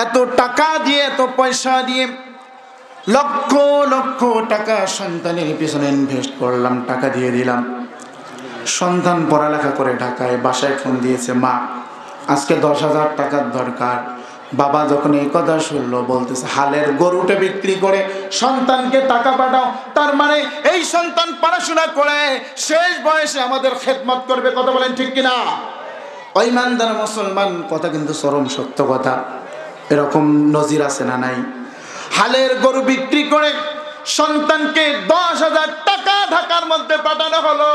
এত টাকা দিয়ে, এত পয়সা দিয়ে, লক্ষ লক্ষ টাকা সন্তানের পিছনে ইনভেস্ট করলাম, টাকা দিয়ে দিলাম, সন্তান পড়ালেখা করে ঢাকায়, বাসায় ফোন দিয়েছে মা আজকে 10,000 টাকার দরকার। বাবা যখন এই কথা শুনলো বলতেছে হালের গরুটা বিক্রি করে সন্তানকে টাকা পাঠাও। তার মানে এই সন্তান পড়াশোনা করে শেষ বয়সে আমাদের খেদমত করবে। কথা বলেন ঠিক কিনা? ওই ইমানদার মুসলমান, কথা কিন্তু চরম সত্য কথা। এরকম নজির আছে না নাই? হালের গরু বিক্রি করে সন্তানকে 10,000 টাকা ঢাকার মধ্যে পাঠানো হলো।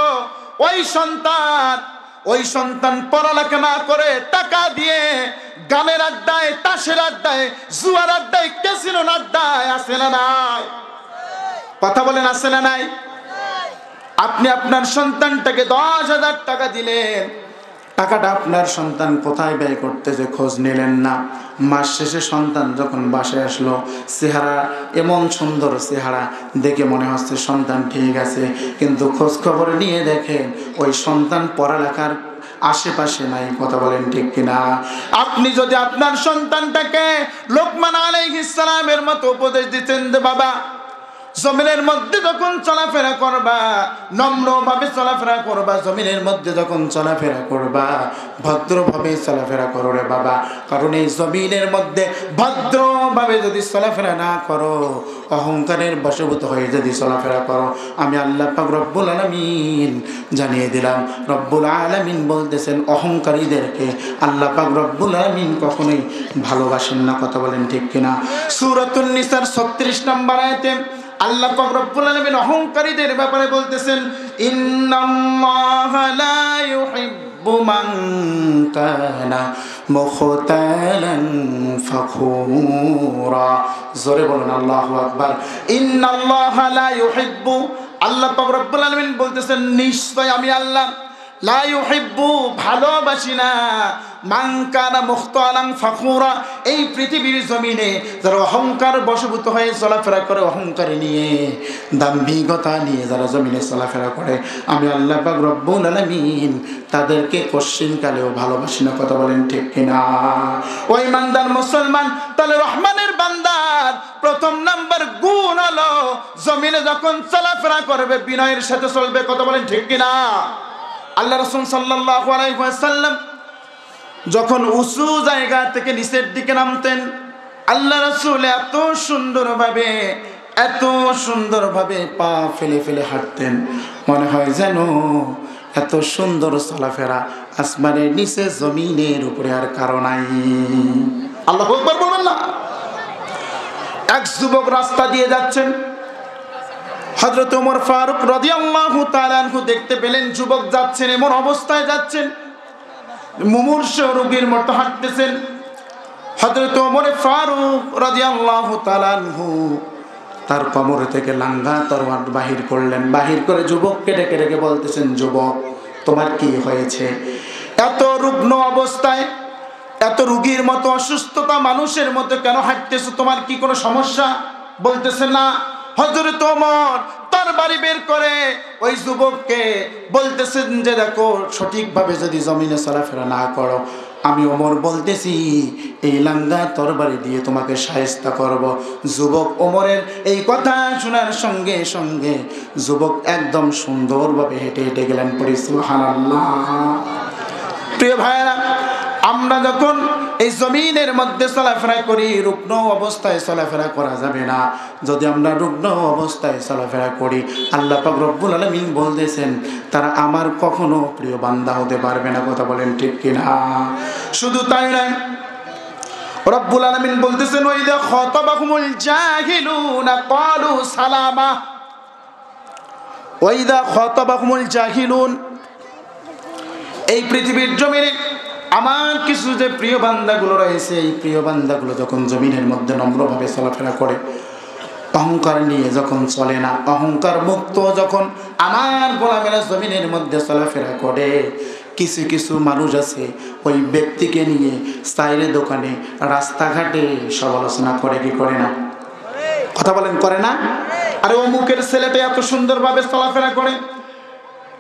ওই সন্তান পড়ালেখা না করে টাকা দিয়ে গানের আড্ডায়, তাসের আড্ডায়, জুয়ার আড্ডায়, ক্যাসিনো আড্ডায় আছে না নাই? কথা বলেন আছে না নাই? আপনি আপনার সন্তানটাকে 10,000 টাকা দিলেন, টাকাটা আপনার সন্তান কোথায় ব্যয় করতেছে খোঁজ নিলেন না। মাস শেষে সন্তান যখন বাসায় আসলো, চেহারা এমন সুন্দর চেহারা দেখে মনে হচ্ছে সন্তান ঠিক আছে, কিন্তু খোঁজ খবর নিয়ে দেখেন ওই সন্তান পড়ালেখার আশেপাশে নাই। কথা বলেন ঠিক কিনা? আপনি যদি আপনার সন্তানটাকে লোকমান আলাইহিস সালামের মতো উপদেশ দিতেন যে বাবা জমিনের মধ্যে যখন চলাফেরা করবা নম্রভাবে চলাফেরা করবা, জমিনের মধ্যে যখন চলাফেরা করবা ভদ্রভাবে চলাফেরা করো রে বাবা, কারণ এই জমিনের মধ্যে ভদ্রভাবে যদি চলাফেরা না করো, অহংকারের বশীভূত হয়ে যদি চলাফেরা করো, আমি আল্লাহ পাক রব্বুল আলামিন জানিয়ে দিলাম। রব্বুল আলামিন বলতেছেন অহংকারীদেরকে আল্লাহ পাক রব্বুল আলামিন কখনোই ভালোবাসেন না। কথা বলেন ঠিক কিনা? সূরাতুন নিসার 36 নম্বর আয়াতে আল্লাহ পাক রব্বুল আলামিন অহংকারীদের ব্যাপারে বলতেছেন ইন্নাল্লাহা লা ইউহিব্বু মান কানা মুখতালান ফাখুরা। জোরে বলুন আল্লাহু আকবার। ইন্নাল্লাহা লা ইউহিব্বু, আল্লাহ পাক রব্বুল আলামিন বলতেছেন নিশ্চয় আমি আল্লাহ লা ইউহিব্বু ভালোবাসি না মান কানা মুখতালান ফাখুরা, এই পৃথিবীর জমিনে যারা অহংকার বশীভূত হয়ে চলাফেরা করে, অহংকার নিয়ে, দাম্ভিকতা নিয়ে যারা জমিনে চলাফেরা করে, আমি আল্লাহ পাক রব্বুল আলামিন তাদেরকে কশ্চিনকালেও ভালোবাসি না। কথা বলেন ঠিক কিনা? ওই ইমানদার মুসলমান, তাহলে রহমানের বান্দার প্রথম নাম্বার গুণ হলো জমিনে যখন চলাফেরা করবে বিনয়ের সাথে চলবে। কথা বলেন ঠিক কিনা? আল্লাহ রাসূল সাল্লাল্লাহু আলাইহি ওয়াসাল্লাম যখন উঁচু জায়গা থেকে নিচের দিকে নামতেন, আল্লাহ রাসূল এত সুন্দরভাবে পা ফেলে ফেলে হাঁটতেন, মনে হয় যেন এত সুন্দর চলাফেরা আসমানের নিচে জমিনের উপরে আর কারো নাই। আল্লাহু আকবার বলবেন না? এক যুবক রাস্তা দিয়ে যাচ্ছেন, হযরত ওমর ফারুক রাদিয়াল্লাহু তাআলা আনহু দেখতে পেলেন যুবক যাচ্ছেন, এমন অবস্থায় যাচ্ছেন, মুমূর্ষ রোগীর মতো হাঁটতেছেন। হযরত ওমর ফারুক রাদিয়াল্লাহু তাআলা আনহু তার কোমর থেকে লাঙ্গা তরবারি বাহির করলেন। বাহির করে যুবককে ডেকে ডেকে বলতেছেন, যুবক তোমার কি হয়েছে? এত রুগ্ন অবস্থায়, এত রোগীর মতো অসুস্থতা মানুষের মতো কেন হাঁটতেছো? তোমার কি কোনো সমস্যা? বলতেছে না। হযরত ওমর তরবারি বের করে ওই যুবককে বলতেছেন যে দেখো, সঠিকভাবে যদি জমিনে চলাফেরা না করো, আমি ওমর বলতেছি এই লাঙ্গা তরবারি দিয়ে তোমাকে শায়েস্তা করব। যুবক ওমরের এই কথা শোনার সঙ্গে সঙ্গে যুবক একদম সুন্দরভাবে হেঁটে হেঁটে গেলেন। পড়ি সুবহানাল্লাহ। প্রিয় ভাইরা, আমরা যখন এই জমিনের মধ্যে চলাফেরা করি, রুগ্ন অবস্থায় চলাফেরা করা যাবে না। যদি আমরা রুগ্ন অবস্থায় চলাফেরা করি, আল্লাহ পাক রব্বুল আলামিন বলতেছেন তারা আমার কখনো প্রিয় বান্দা হতে পারবে না। কথা বলেন ঠিক কিনা? শুধু তাই নয়, রব্বুল আলামিন বলতেছেন ওয়াইদা খাতাবাহুমুল জাহিলুনা ক্বালু সালামা। ওয়াইদা খাতাবাহুমুল জাহিলুন, এই পৃথিবীর জমিনে আমার কিছু যে প্রিয় বান্দাগুলো রয়েছে, এই প্রিয় বান্দাগুলো যখন জমিনের মধ্যে নম্রভাবে চলাফেরা করে, অহংকার নিয়ে যখন চলে না, অহংকার মুক্ত যখন আমার গোলামেরা জমিনের মধ্যে চলাফেরা করে, কিছু কিছু মানুষ আছে ওই ব্যক্তিকে নিয়ে চাইরে দোকানে রাস্তাঘাটে সমালোচনা করে কি করে না? কথা বলেন, করে না? আরে অমুকের ছেলেটা এত সুন্দরভাবে চলাফেরা করে,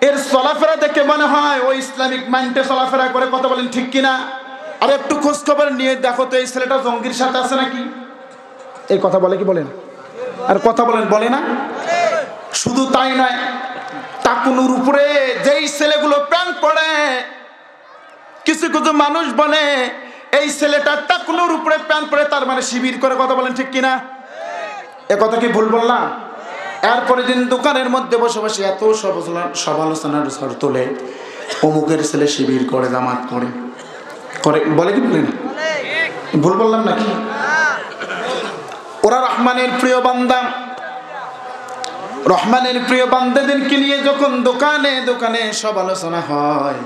এর চলাফেরা দেখে মনে হয় ও ইসলামিক মাইন্ডে চলাফেরা করে। কথা বলেন ঠিক কিনা? আর একটু খোঁজ খবর নিয়ে দেখো তো এই ছেলেটা জঙ্গির সাথে আছে নাকি। এই কথা বলে কি বলেন? আর কথা বলেন, বলে না? শুধু তাই নয়, টাকুনুর উপরে যেই ছেলেগুলো প্যান্ট পরে, কিছু কিছু মানুষ বলে এই ছেলেটা টাকুনুর উপরে প্যান্ট পরে তার মানে শিবির করে। কথা বলেন ঠিক কিনা? এ কথা কি ভুল বললাম? এরপরে দিন দোকানের মধ্যে বসে বসে এত সমালোচনার ঝড় তোলে, অমুকের ছেলে শিবির করে, জামাত করে, বলে কি বলে না? ভুল বললাম নাকি? ওরা রহমানের প্রিয় বান্দা, রহমানের প্রিয় বান্দাদেরকে নিয়ে যখন দোকানে দোকানে সমালোচনা হয়,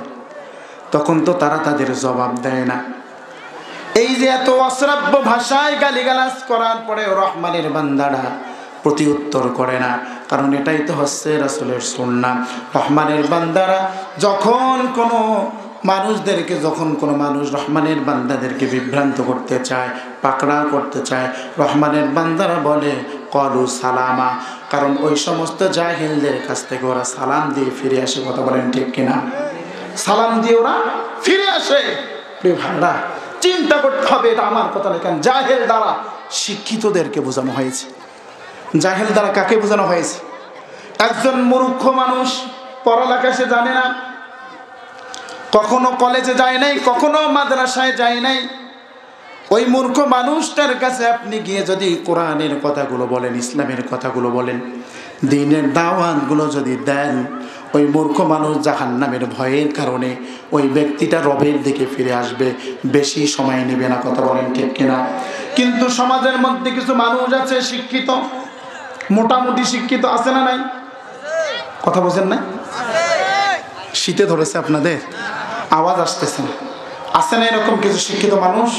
তখন তো তারা তাদের জবাব দেয় না। এই যে এত অশ্রাব্য ভাষায় গালিগালাজ করার পরে রহমানের বান্দারা প্রতি উত্তর করে না, কারণ এটাই তো হচ্ছে রাসূলের সুন্নাহ। রহমানের বান্দারা যখন কোনো মানুষদেরকে, যখন কোনো মানুষ রহমানের বান্দাদেরকে বিভ্রান্ত করতে চায়, পাকড়া করতে চায়, রহমানের বান্দারা বলে ক্বালু সালামা, কারণ ওই সমস্ত জাহিলদের কাছ থেকে ওরা সালাম দিয়ে ফিরে আসে। কথা বলেন ঠিক কিনা? সালাম দিয়ে ওরা ফিরে আসে। প্রিয় ভাইরা, চিন্তা করতে হবে, এটা আমার কথা লেখেন। জাহেল দ্বারা শিক্ষিতদেরকে বোঝানো হয়েছে। জাহেল দ্বারা কাকে বোঝানো হয়েছে? একজন মূর্খ মানুষ, পড়ালেখা সে জানে না, কখনো কলেজে যায় নাই, কখনো মাদ্রাসায় যায় নাই, ওই মূর্খ মানুষটার কাছে আপনি গিয়ে যদি কোরআনের কথাগুলো বলেন, ইসলামের কথাগুলো বলেন, দ্বীনের দাওয়াতগুলো যদি দেন, ওই মূর্খ মানুষ জাহান্নামের ভয়ের কারণে ওই ব্যক্তিটা রবের দিকে ফিরে আসবে, বেশি সময় নেবে না। কথা বলেন ঠিক কিনা? কিন্তু সমাজের মধ্যে কিছু মানুষ আছে শিক্ষিত, মোটামুটি শিক্ষিত, আছে না নাই? কথা বোঝেন না? শীতে ধরেছে আপনাদের, আওয়াজ আসতেছে না? আছে না এরকম কিছু শিক্ষিত মানুষ?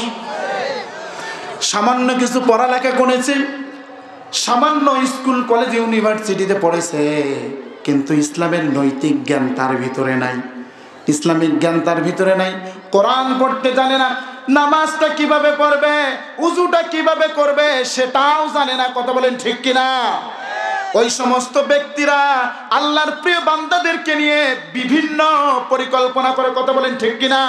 সামান্য কিছু পড়ালেখা করেছে, সামান্য স্কুল কলেজ ইউনিভার্সিটিতে পড়েছে, কিন্তু ইসলামের নৈতিক জ্ঞান তার ভিতরে নাই, ইসলামিক জ্ঞান তার ভিতরে নাই। কোরআন পড়তে জানে না, নামাজটা কিভাবে পড়বে, উযুটা কিভাবে করবে সেটাও জানে না। কথা বলেন ঠিক কিনা? ওই সমস্ত ব্যক্তিরা আল্লাহর প্রিয় বান্দাদেরকে নিয়ে বিভিন্ন পরিকল্পনা করে। কথা বলেন ঠিক কিনা?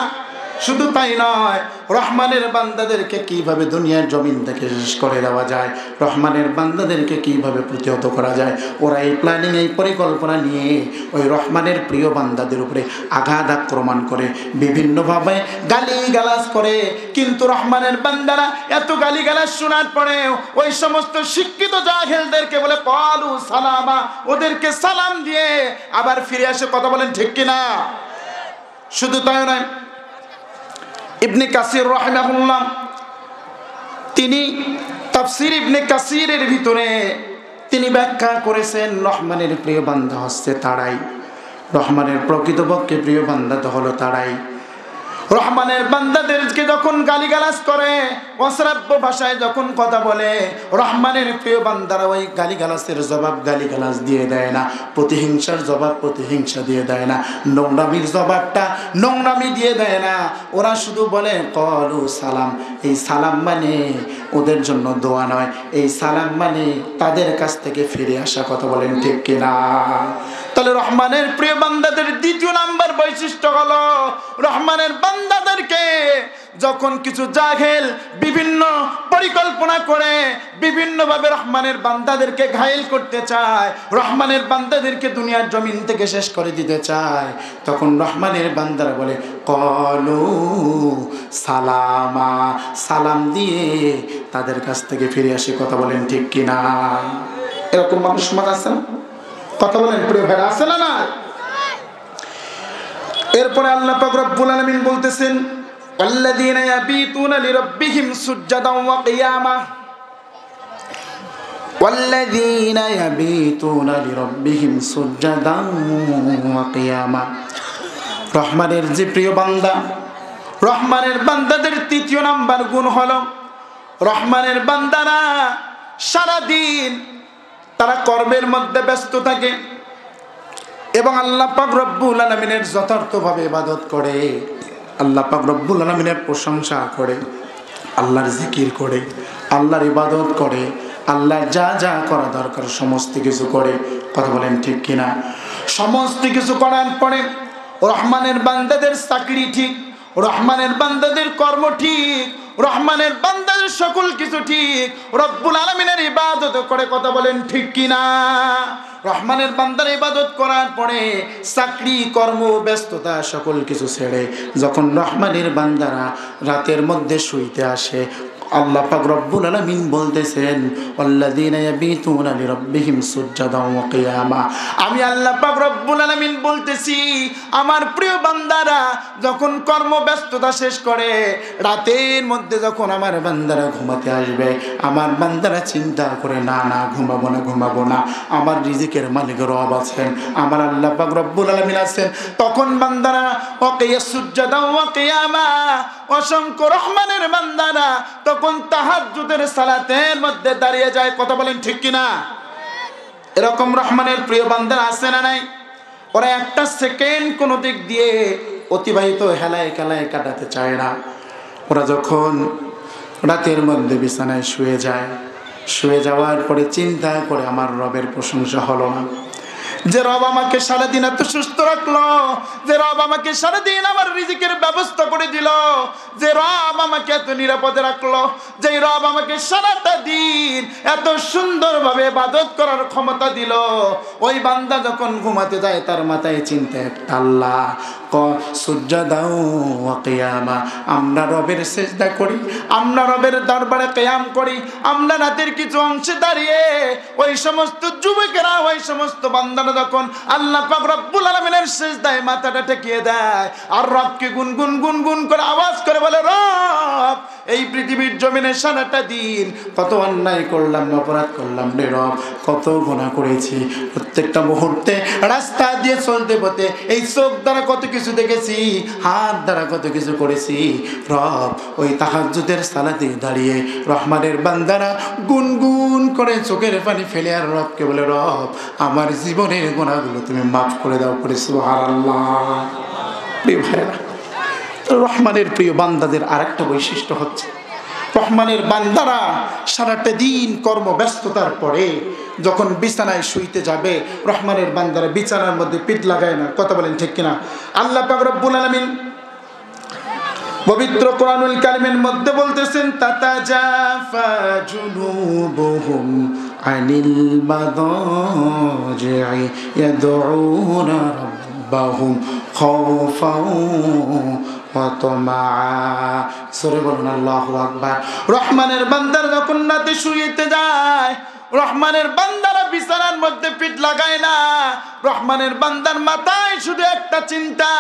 শুধু তাই নয়, রহমানের বান্দাদেরকে কিভাবে দুনিয়ার জমিন থেকে শেষ করে দেওয়া যায়, রহমানের বান্দাদেরকে কিভাবে প্রতিহত করা যায়, ওরা এই প্ল্যানিং, এই পরিকল্পনা নিয়ে ওই রহমানের প্রিয় বান্দাদের উপরে আঘাত আক্রমণ করে, বিভিন্নভাবে গালিগালাজ করে। কিন্তু রহমানের বান্দারা এত গালিগালাজ শোনার পরে ওই সমস্ত শিক্ষিত জাহেলদেরকে বলে ক্বালু সালামা, ওদেরকে সালাম দিয়ে আবার ফিরে আসে। কথা বলেন ঠিক কিনা? শুধু তাই নয়, ইবনে কাসির রাহিমাহুল্লাহ তিনি তাফসীর ইবনে কাসিরের ভিতরে তিনি ব্যাখ্যা করেছেন রহমানের প্রিয় বান্দা হচ্ছে তারাই, রহমানের প্রকৃতপক্ষে প্রিয় বান্দা তো হলো তারাই রহমানের বান্দাদেরকে যখন গালিগালাজ করে, অশ্রাব্য ভাষায় যখন কথা বলে, রহমানের প্রিয় বান্দারা ওই গালিগালাজের জবাব গালিগালাজ দিয়ে দেয় না, প্রতিহিংসার জবাব প্রতিহিংসা দিয়ে দেয় না, নোংরামির জবাবটা নোংরামি দিয়ে দেয় না। ওরা শুধু বলে কলু সালাম। এই সালাম মানে ওদের জন্য দোয়া নয়, এই সালাম মানে তাদের কাছ থেকে ফিরে আসা। কথা বলেন ঠিক কিনা? তাহলে রহমানের প্রিয় বান্দাদের দ্বিতীয় নাম্বার বৈশিষ্ট্য হলো, রহমানের বান্দাদেরকে যখন কিছু জাহেল বিভিন্ন পরিকল্পনা করে বিভিন্নভাবে রহমানের বান্দাদেরকে ঘায়েল করতে চায়, রহমানের বান্দাদেরকে দুনিয়ার জমিন থেকে শেষ করে দিতে চায়, তখন রহমানের বান্দারা বলে কলু সালামা, সালাম দিয়ে তাদের কাছ থেকে ফিরে আসে। কথা বলেন ঠিক কিনা? এরকম মানুষ সমাজ আছে না? কথা বলেন প্রিয় ভাইরা, আছে না? এরপরে আল্লাহ পাক রব্বুল আলামিন বলতেছেন আল্লাযীনা ইয়াবিতুনা লিরাব্বিহিম সুজদান ওয়া কিয়ামা, ওয়াল্লাযীনা ইয়াবিতুনা লিরাব্বিহিম সুজদান ওয়া কিয়ামা। রহমানের যে প্রিয় বান্দা, রহমানের বান্দাদের তৃতীয় নাম্বার গুণ হলো, রহমানের বান্দারা সারাদিন তারা কর্মের মধ্যে ব্যস্ত থাকে এবং আল্লাহ পাক রব্বুল আলামিনের যথার্থভাবে ইবাদত করে, আল্লাহ পাক রব্বুল আলামিনের প্রশংসা করে, আল্লাহর জিকির করে, আল্লাহর ইবাদত করে, আল্লাহর যা যা করা দরকার সমস্ত কিছু করে। কথা বলেন ঠিক কিনা? সমস্ত কিছু করার পরে রহমানের বান্দাদের চাকরি ঠিক, রহমানের বান্দাদের কর্ম ঠিক, রহমানের বান্দাদের সকল কিছু ঠিক, রব্বুল আলামিনের ইবাদত করে। কথা বলেন ঠিক কিনা? রহমানের বান্দার ইবাদত করার পরে চাকরি কর্ম ব্যস্ততা সকল কিছু ছেড়ে যখন রহমানের বান্দারা রাতের মধ্যে শুইতে আসে, আল্লাহ পাক রব্বুল আলামিন বলতেছেন আল্লাযীনা ইয়াবিতুনা লিরাব্বিহিম সুজদান ওয়া কিয়ামা। আমি আল্লাহ পাক রব্বুল আলামিন বলতেছি, আমার প্রিয় বান্দারা যখন কর্মব্যস্ততা শেষ করে রাতের মধ্যে যখন আমার বান্দারা ঘুমাতে আসবে, আমার বান্দারা চিন্তা করে না না ঘুমাবো না, আমার রিজিকের মালিক রব আছেন, আমার আল্লাহ পাক রব্বুল আলামিন আছেন। তখন বান্দারা সুজদান ওয়া কিয়ামা, অসংখ্য রহমানের বান্দারা তখন তাহাজ্জুদের সালাতের মধ্যে দাঁড়িয়ে যায়। কথা বলেন ঠিক কিনা? এরকম রহমানের প্রিয় বান্দা আছে না নাই? ওরা একটা সেকেন্ড কোনো দিক দিয়ে অতিবাহিত হেলায় খেলায় কাটাতে চায় না। ওরা যখন রাতের মধ্যে বিছানায় শুয়ে যায়, শুয়ে যাওয়ার পরে চিন্তা করে আমার রবের প্রশংসা হলো না, যে রব আমাকে সারাদিন এত সুস্থ রাখলো, যে রব আমাকে সারাদিন আমার রিজিকের ব্যবস্থা করে দিল, যে রব আমাকে এত নিরাপদে রাখলো, যে রব আমাকে সারাটা দিন এত সুন্দরভাবে ইবাদত করার ক্ষমতা দিল। ওই বান্দা যখন ঘুমাতে যায় তার মাথায় চিন্তা একটা, আল্লাহ সুজদান ওয়া কিয়ামা, আমরা রবের সিজদা করি, আমরা রবের দরবারে কিয়াম করি, আমরা রাতের কিছু অংশে দাঁড়িয়ে ওই সমস্ত যুবকেরা, ওই সমস্ত বান্দারা যখন আল্লাহ পাক রব্বুল আলামিনের সিজদায় মাথাটা ঠেকিয়ে দেয় আর রবকে গুনগুন গুনগুন করে আওয়াজ করে বলে, রব এই পৃথিবীর জমিনে সারাটা দিন কত অন্যায় করলাম, অপরাধ করলাম রে রব, কত গুনাহ করেছি, প্রত্যেকটা মুহূর্তে রাস্তা দিয়ে চলতে পথে এই চোখ দ্বারা কত কিছু দেখেছি, হাত দ্বারা কত কিছু করেছি। রব ওই তাহাজ্জুদের সালাতে দাঁড়িয়ে রহমানের বান্দারা গুনগুন করে চোখের পানি ফেলে আর রবকে বলে, রব আমার জীবনের গুনাহগুলো তুমি মাফ করে দাও করে। সুবহানাল্লাহ। প্রিয় ভাইরা, রহমানের প্রিয় বান্দাদের আরেকটা বৈশিষ্ট্য হচ্ছে, রহমানের বান্দারা সারাটা দিন কর্মব্যস্ততার পরে যখন বিছানায় শুইতে যাবে, রহমানের বান্দারা বিছানার মধ্যে পিঠ লাগায় না। কথা বলেন ঠিক কিনা? আল্লাহ পাক রব্বুল আলামিন পবিত্র কোরআনুল কারীমের মধ্যে বলতেছেন, তাতাজাফা জুনুবুহুম আনিল মাদাজি'i ইয়াদউনা রাব্বাহুম খাওফান ওয়া তামাআ। সূরা বলুন আল্লাহু আকবার। রহমানের বান্দারা যখন রাতে শুইতে যায়, রহমানের বান্দারা বিছানার মধ্যে পিঠ লাগায় না। রহমানের বান্দার মাথায় শুধু একটা চিন্তা,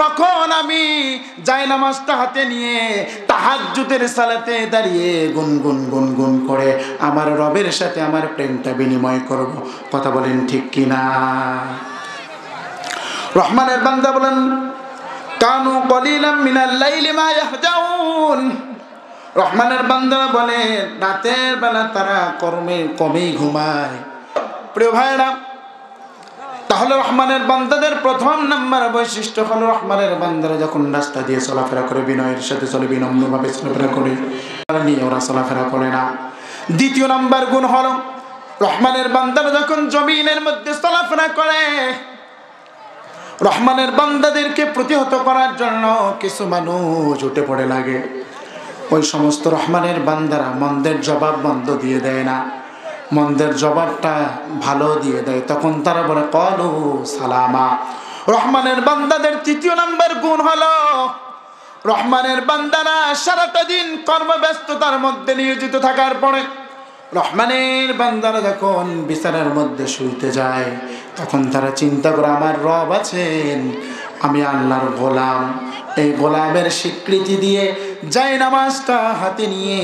কখন আমি জায়নামাজটা হাতে নিয়ে তাহাজ্জুদের সালাতে দাঁড়িয়ে গুনগুন গুনগুন করে আমার রবের সাথে আমার প্রেমটা বিনিময় করব। কথা বলেন ঠিক কিনা? রহমানের বান্দা বলেন, কানু কলিলাম মিনাল লাইলি মা ইয়াহজাউন। রহমানের বান্দারা বলে রাতের বেলা তারা কমেই ঘুমায়। প্রিয় ভাইরা, তাহলে রহমানের বান্দাদের প্রথম নাম্বার বৈশিষ্ট্য হলো রহমানের বান্দারা যখন রাস্তা দিয়ে চলাফেরা করে বিনয়ের সাথে চলে, বিনম্রভাবে চলাফেরা করে, নিয়ে ওরা চলাফেরা করে না। দ্বিতীয় নাম্বার গুণ হলো রহমানের বান্দারা যখন জমিনের মধ্যে চলাফেরা করে, রহমানের বান্দাদেরকে প্রতিহত করার জন্য কিছু মানুষ উঠে পড়ে লাগে। ওই সমস্ত রহমানের বান্দারা মন্দের জবাব বন্ধ দিয়ে দেয় না, মন্দের জবাবটা ভালো দিয়ে দেয়। তখন তারা বলে ক্বালু সালামা। রহমানের বান্দাদের তৃতীয় নাম্বার গুণ হলো রহমানের বান্দারা সারাটা দিন কর্মব্যস্ততার মধ্যে নিয়োজিত থাকার পরে রহমানের বান্দারা যখন বিছানার মধ্যে শুইতে যায়, তখন তারা চিন্তা করে আমার রব আছেন, আমি আল্লাহর গোলাম। এই গোলামের স্বীকৃতি দিয়ে জায়নামাজটা হাতে নিয়ে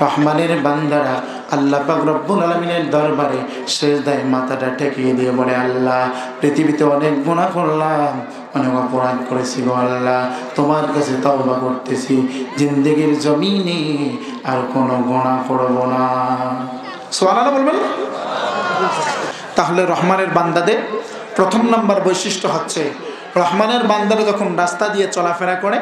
রহমানের বান্দারা আল্লাহ পাক রব্বুল আলামিনের দরবারে সিজদায় মাথাটা ঠেকিয়ে দিয়ে বলে, আল্লাহ, পৃথিবীতে অনেক গুনাহ করলাম, অনেক অপরাধ করেছি গো আল্লাহ, তোমার কাছে তওবা করতেছি, জিন্দেগির জমিনে আর কোনো গুনাহ করব না। সুবহানাল্লাহ বলবেন। তাহলে রহমানের বান্দাদের প্রথম নাম্বার বৈশিষ্ট্য হচ্ছে রহমানের বান্দারা যখন রাস্তা দিয়ে চলাফেরা করে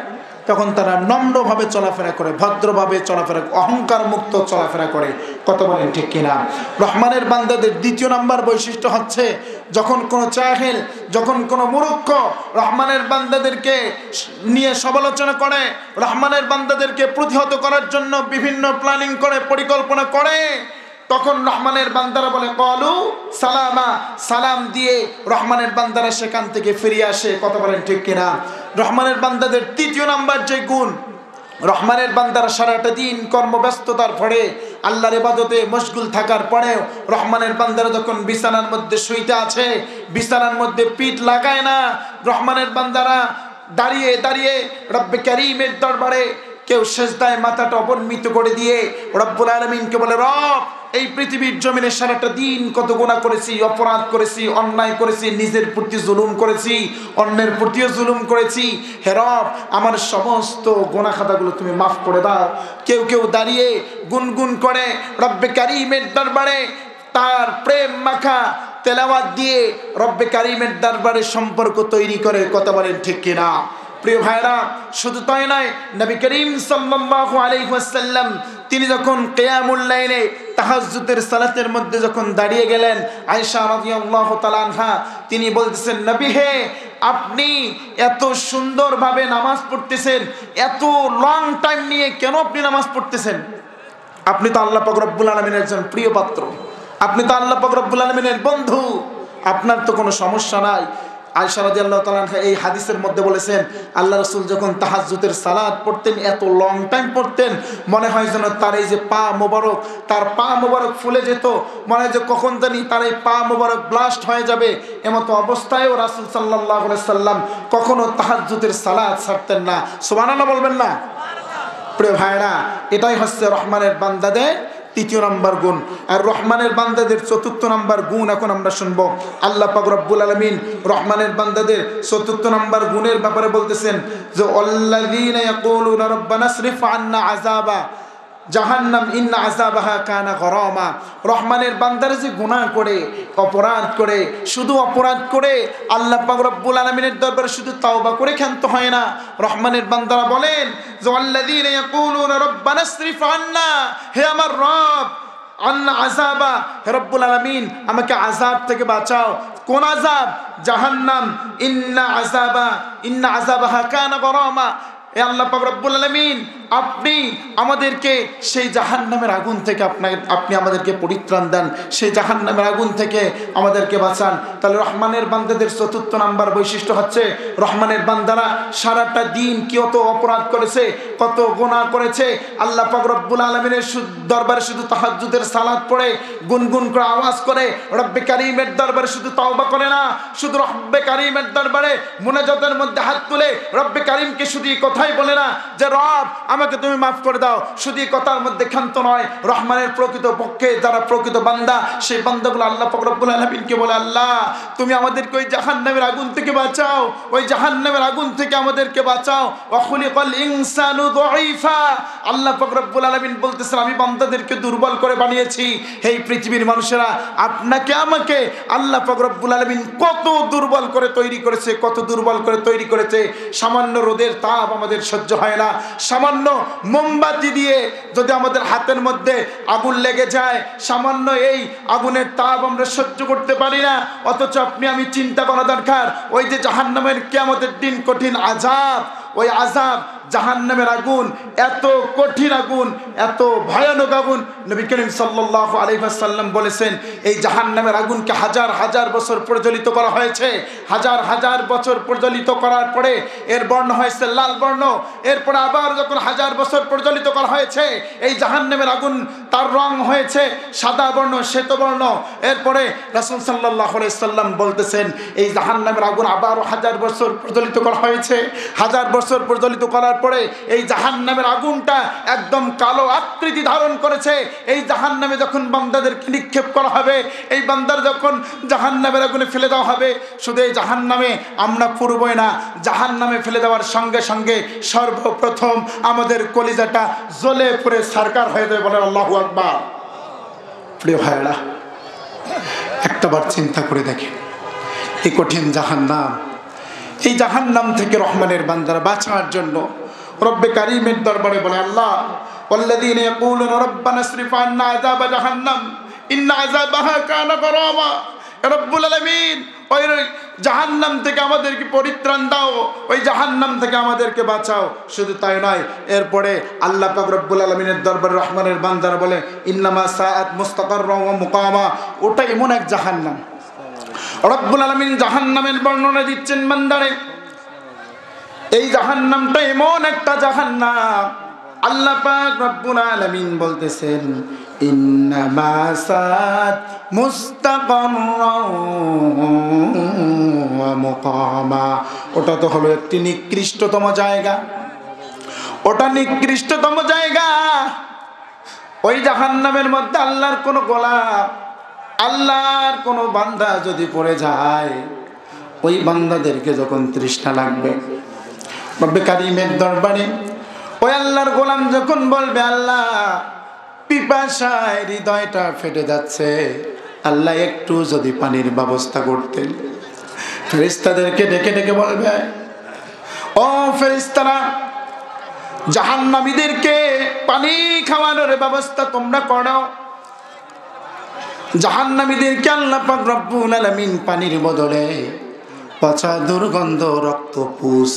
তখন তারা নম্রভাবে চলাফেরা করে, ভদ্রভাবে চলাফেরা, অহংকার মুক্ত চলাফেরা করে। কত বলেন ঠিক কিনা? রহমানের বান্দাদের দ্বিতীয় নাম্বার বৈশিষ্ট্য হচ্ছে যখন কোনো জাহেল, যখন কোনো মূর্খ রহমানের বান্দাদেরকে নিয়ে সমালোচনা করে, রহমানের বান্দাদেরকে প্রতিহত করার জন্য বিভিন্ন প্ল্যানিং করে, পরিকল্পনা করে, তখন রহমানের বান্দারা বলে ক্বালু সালামা। সালাম দিয়ে রহমানের বান্দারা সেখান থেকে ফিরে আসে। কথা বলেন ঠিক কিনা? রহমানের বান্দাদের তৃতীয় নাম্বার যে গুণ, রহমানের বান্দারা সারাটা দিন কর্মব্যস্ততার পরে আল্লাহর ইবাদতে মশগুল থাকার পরেও রহমানের বান্দারা যখন বিছানার মধ্যে শুইতে আছে, বিছানার মধ্যে পিঠ লাগায় না। রহমানের বান্দারা দাঁড়িয়ে দাঁড়িয়ে রব্বে কারীমের দরবারে কেউ সিজদায় মাথাটা অবনমিত করে দিয়ে রব্বুল আলামিনকে বলে, রব, এই পৃথিবীর জমিনে সারাটা দিন কত গুনাহ করেছি, অপরাধ করেছি, অন্যায় করেছি, নিজের প্রতি জুলুম করেছি, অন্যের প্রতিও জুলুম করেছি। হে রব, আমার সমস্ত গুনাহ খাতাগুলো তুমি মাফ করে দাও। কেউ কেউ দাঁড়িয়ে গুনগুন করে রব্বে কারীমের দরবারে তার প্রেম মাখা তেলাওয়াত দিয়ে রব্বে কারীমের দরবারে সম্পর্ক তৈরি করে। কথা বলেন ঠিক কিনা? প্রিয় ভাইরা, শুধু তাই নয়, নবী করিম সাল্লাল্লাহু আলাইহি ওয়াসাল্লাম তিনি যখন কিয়ামুল লাইলে তাহাজ্জুদের সালাতের মধ্যে যখন দাঁড়িয়ে গেলেন, আয়েশা রাদিয়াল্লাহু তাআলা আনহা তিনি বলতেছেন, নবী হে, আপনি এত সুন্দরভাবে নামাজ পড়তেছেন, এত লং টাইম নিয়ে কেন আপনি নামাজ পড়তেছেন? আপনি তো আল্লাহ পাক রব্বুল আলামিনের একজন প্রিয় পাত্র, আপনি তো আল্লাহ পাক রব্বুল আলামিনের বন্ধু, আপনার তো কোনো সমস্যা নাই। আয়েশা রাদিয়াল্লাহু তাআলা এই হাদিসের মধ্যে বলেছেন, আল্লাহ রাসূল যখন তাহাজ্জুদের সালাত পড়তেন, এত লং টাইম পড়তেন, মনে হয় যেন তার এই যে পা মোবারক, তার পা মোবারক ফুলে যেত, মনে হয় যে কখন জানি তার এই পা মোবারক ব্লাস্ট হয়ে যাবে। এমতো অবস্থায়ও রাসূল সাল্লাল্লাহু আলাইহি সাল্লাম কখনো তাহাজ্জুদের সালাত ছাড়তেন না। সুবহানাল্লাহ বলবেন না? প্রিয় ভাইরা, এটাই হচ্ছে রহমানের বান্দাদের তৃতীয় নাম্বার গুণ। আর রহমানের বান্দাদের চতুর্থ নাম্বার গুণ এখন আমরা শুনবো। আল্লাহ পাক রব্বুল আলামিন রহমানের বান্দাদের চতুর্থ নাম্বার গুণের ব্যাপারে বলতেছেন যে আল্লাযীনা ইয়াকুলুনা রাব্বানা আসরিফ আন্না আযাবা জাহান্নাম ইন্না আযাবাহা কানা গরামা। রহমানের বান্দারা যে গুনাহ করে, অপরাধ করে, শুধু অপরাধ করে আল্লাহ পাক রব্বুল আলামিনের দরবারে শুধু তাওবা করে ক্ষান্ত হয় না। রহমানের বান্দারা বলেন যে আল্লাযীনা ইয়াকুলুনা রাব্বানা আসরিফ আন্না, হে আমার রব, আন্না আযাবা, হে রব্বুল আলামিন আমাকে আযাব থেকে বাঁচাও। কোন আযাব? জাহান্নাম। ইন্না আযাবাহা কানা গরামা। এ আল্লাহ পাক রব্বুল আলামিন আপনি আমাদেরকে সেই জাহান্নামের আগুন থেকে আপনি আমাদেরকে পরিত্রাণ দেন, সেই জাহান্নামের আগুন থেকে আমাদেরকে বাঁচান। তাহলে রহমানের বান্দাদের চতুর্থ নাম্বার বৈশিষ্ট্য হচ্ছে রহমানের বান্দারা সারাটা দিন কত অপরাধ করেছে, কত গুনাহ করেছে, আল্লাহ পাক রব্বুল আলামিনের দরবারে শুধু তাহাজ্জুদের সালাত পড়ে গুনগুন করে আওয়াজ করে, রব্বে কারীমের দরবারে শুধু তওবা করে না, শুধু রব্বে কারীমের দরবারে মুনাজাতের মধ্যে হাত তুলে রব্বে কারীমকে শুধু এই কথাই বলে না যে রব আমাকে তুমি মাফ করে দাও, শুধু এই কথার মধ্যে ক্ষান্ত নয়। রহমানের প্রকৃত পক্ষে যারা প্রকৃত বান্দা, সেই বান্দাগুলো আল্লাহ পাক রব্বুল আলামিনকে বলে, আল্লাহ তুমি আমাদেরকে ওই জাহান্নামের আগুন থেকে বাঁচাও, ওই জাহান্নামের আগুন থেকে আমাদেরকে বাঁচাও। ওয়া খুলিকাল ইনসানু যায়ীফা, আল্লাহ পাক রব্বুল আলামিন বলতেছেন আমি বান্দাদেরকে দুর্বল করে বানিয়েছি। এই পৃথিবীর মানুষেরা আপনাকে আমাকে আল্লাহ পাক রব্বুল আলামিন কত দুর্বল করে তৈরি করেছে, কত দুর্বল করে তৈরি করেছে। সামান্য রোদের তাপ আমাদের সহ্য হয় না, সামান্য মোমবাতি দিয়ে যদি আমাদের হাতের মধ্যে আগুন লেগে যায়, সামান্য এই আগুনের তাপ আমরা সহ্য করতে পারি না। অথচ আপনি আমি চিন্তা করা দরকার, ওই যে জাহান্নামের কিয়ামতের দিন কঠিন আযাব, ওই আযাব জাহান্নামের আগুন এত কঠিন আগুন, এত ভয়ানক আগুন। নবী করিম সাল্লাল্লাহু আলাইহি ওয়াসাল্লাম বলেছেন এই জাহান্নামের আগুনকে হাজার হাজার বছর প্রজ্বলিত করা হয়েছে, হাজার হাজার বছর প্রজ্বলিত করার পরে এর বর্ণ হয়েছে লাল বর্ণ, এরপরে আবার যখন হাজার বছর প্রজ্বলিত করা হয়েছে এই জাহান্নামের আগুন তার রং হয়েছে সাদা বর্ণ, শ্বেত বর্ণ। এরপরে রাসূল সাল্লাল্লাহু আলাইহি ওয়াসাল্লাম বলতেছেন এই জাহান্নামের আগুন আবার হাজার বছর প্রজ্বলিত করা হয়েছে, হাজার বছর প্রজ্বলিত করার পরে এই জাহান্নামের আগুনটা একদম কালো আকৃতি ধারণ করেছে। এই জাহান্নামে যখন বান্দাদেরকে নিক্ষেপ করা হবে, এই বান্দার যখন জাহান্নামের আগুনে ফেলে দেওয়া হবে, শুধু এই জাহান্নামে আমরা পুরবই না, জাহান্নামে ফেলে দেওয়ার সঙ্গে সঙ্গে সর্বপ্রথম আমাদের কলিজাটা জ্বলে পুড়ে সারকার হয়ে যাবে। বলেন আল্লাহু আকবার। প্রিয় ভাইরা, একটাবার চিন্তা করে দেখেন এই কঠিন জাহান্নাম, এই জাহান্নাম থেকে রহমানের বান্দারা বাঁচার জন্য রব্বে কারীমের দরবারে বলে আল্লাহ ওয়াল্লাযীনা ইয়াকুলুনা রব্বানা ইসরিফ আন্না আযাবা জাহান্নাম ইন্না আযাবাহা কানা গরামা। রব্বুল আলামিন ওই জাহান্নাম থেকে আমাদেরকে পরিত্রাণ দাও, ওই জাহান্নাম থেকে আমাদেরকে বাঁচাও। শুধু তাই নয়, এরপরে আল্লাহ পাক রব্বুল আলামিনের দরবারে রহমানের বান্দারা বলে ইন্নামা সাআত মুস্তাকাররা ওয়া মুকামা, ওটা এমন এক জাহান্নাম। রব্বুল আলামিন জাহান্নামের বর্ণনা দিচ্ছেন বান্দারে, এই জাহান্নামটা এমন একটা জাহান্নাম, আল্লাহ পাক রব্বুল আলামিন বলতেছেন ইন্নামা সাআত মুস্তাকাররা ওয়া মুকামা, ওটা তো হলো একটি নিকৃষ্টতম জায়গা, ওটা নিকৃষ্টতম জায়গা। ওই জাহান্নামের মধ্যে আল্লাহর কোন গোলাম, আল্লাহর কোন বান্দা যদি পড়ে যায়, ওই বান্দাদেরকে যখন তৃষ্ণা লাগবে রব্বে কারীমের দরবারে ওই আল্লাহর গোলাম যখন বলবে আল্লাহ পিপাসায় হৃদয়টা ফেটে যাচ্ছে, আল্লাহ একটু যদি পানির ব্যবস্থা করতেন, ফেরেশতাদেরকে ডেকে ডেকে বলবে ও ফেরেশতারা জাহান্নামীদেরকে পানি খাওয়ানোর ব্যবস্থা তোমরা করো। জাহান্নামীদেরকে আল্লাহ পাক রব্বুল আলামিন পানির বদলে পচা দুর্গন্ধ রক্ত পুষ,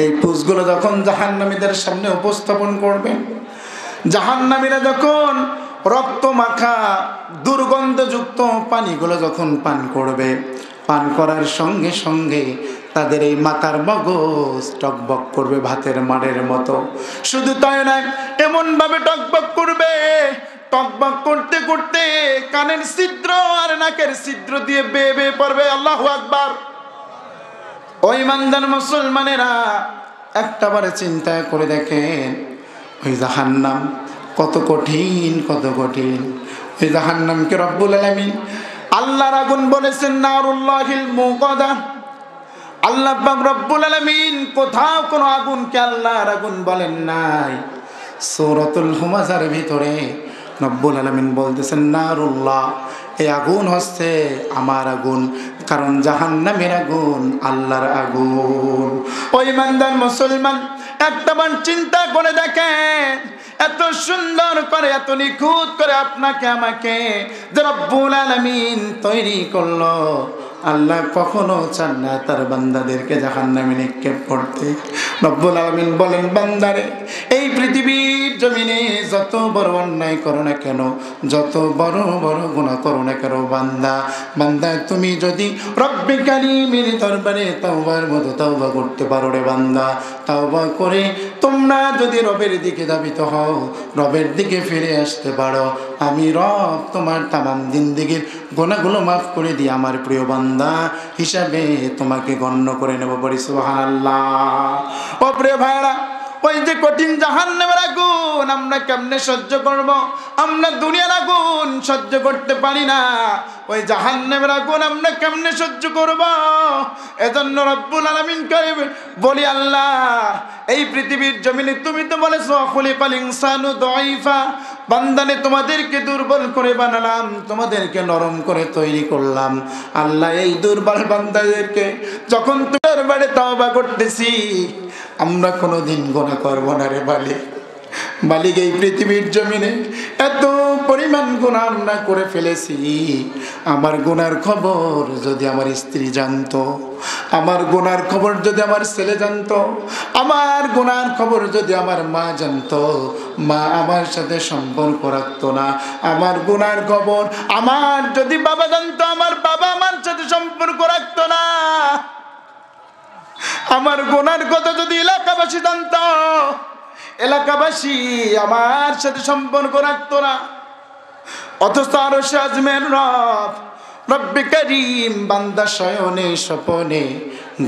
এই পুষগুলো যখন জাহান্নামীদের সামনে উপস্থাপন করবেন, জাহান্নামীরা যখন রক্ত মাখা দুর্গন্ধযুক্ত পানিগুলো যখন পান করবে, পান করার সঙ্গে সঙ্গে তাদের এই মাথার মগজ টকবক করবে ভাতের মাড়ের মতো। শুধু তাই নয়, এমন ভাবে টকবক করবে, টকবক করতে করতে কানের ছিদ্র আর নাকের ছিদ্র দিয়ে বেয়ে বেয়ে পড়বে। আল্লাহু আকবার। ওই ইমানদার মুসলমানেরা একটাবারে চিন্তা করে দেখেন ওই জাহান্নাম কত কঠিন, কত কঠিন। ওই জাহান্নামকে রব্বুল আলামিন আল্লাহর আগুন বলেছেন নারুল্লাহিল মুকাদা। আল্লাহ পাক রব্বুল আলামিন কোথাও কোনো আগুনকে আল্লাহর আগুন বলেন নাই। সূরাতুল হুমাযার ভিতরে রব্বুল আলামিন বলতেছেন নারুল্লাহ, এই আগুন হচ্ছে আমার আগুন, কারণ জাহান্নামের আগুন আল্লাহর আগুন। ওই ইমানদার মুসলমান একটাবার চিন্তা করে দেখেন, এত সুন্দর করে এত নিখুঁত করে আপনাকে আমাকে যে রব্বুল আলামিন তৈরি করলো, আল্লাহ কখনো চান না তার বান্দাদেরকে জাহান্নামে নিক্ষেপ করতে। রব্বুল আলামিন বলেন, বান্দারে এই পৃথিবীর জমিনে যত বড় অন্যায় করো না কেন, যত বড় বড় গুনাহ করো না কেন, বান্দা তুমি যদি রব্বে কারীমের দরবারে তাওবার মতো তাওবা করতে পারো রে বান্দা, তাওবা করে তোমরা যদি রবের দিকে ধাবিত হও, রবের দিকে ফিরে আসতে পারো, আমি রব তোমার তামাম জিন্দেগীর গুনাহগুলো মাফ করে দিই আমার প্রিয় বান্দা হিসাবে তোমাকে গণ্য করে নেব। বলি সুবহানাল্লাহ। ও প্রিয় ভাইরা, ওই যে কঠিন জাহান্নামের আগুন আমরা কেমনে সহ্য করব? আমরা দুনিয়ার আগুন সহ্য করতে পারি না, ওই জাহান্নামের আগুন আমরা কেমনে সহ্য করব? এজন্য রব্বুল আলামিন করে বলি, আল্লাহ এই পৃথিবীর জমিনে তুমি তো বলেছো খুলিকাল ইনসানু দাঈফা, বান্দানে তোমাদেরকে দুর্বল করে বানালাম, তোমাদেরকে নরম করে তৈরি করলাম। আল্লাহ এই দুর্বল বান্দাদেরকে যখন তোমার বাড়ি তওবা করতেছি, আমরা কোনোদিন গুনাহ করব না রে মালিক। এই পৃথিবীর জমিনে এত পরিমাণ গুনাহ আমরা করে ফেলেছি, আমার গুনার খবর যদি আমার স্ত্রী জানতো, আমার গুনার খবর যদি আমার ছেলে জানতো, আমার গুনার খবর যদি আমার মা জানতো, মা আমার সাথে সম্পর্ক রাখতো না। আমার গুনার খবর আমার যদি বাবা জানতো, আমার বাবা আমার সাথে সম্পর্ক রাখতো না। আমার গুনার কথা যদি এলাকাবাসী জানতো, এলাকাবাসী আমার সাথে সম্পর্ক রাখতো না। অথচ আরশে আজমের রব রব্বে কারীম বান্দা শয়নে স্বপনে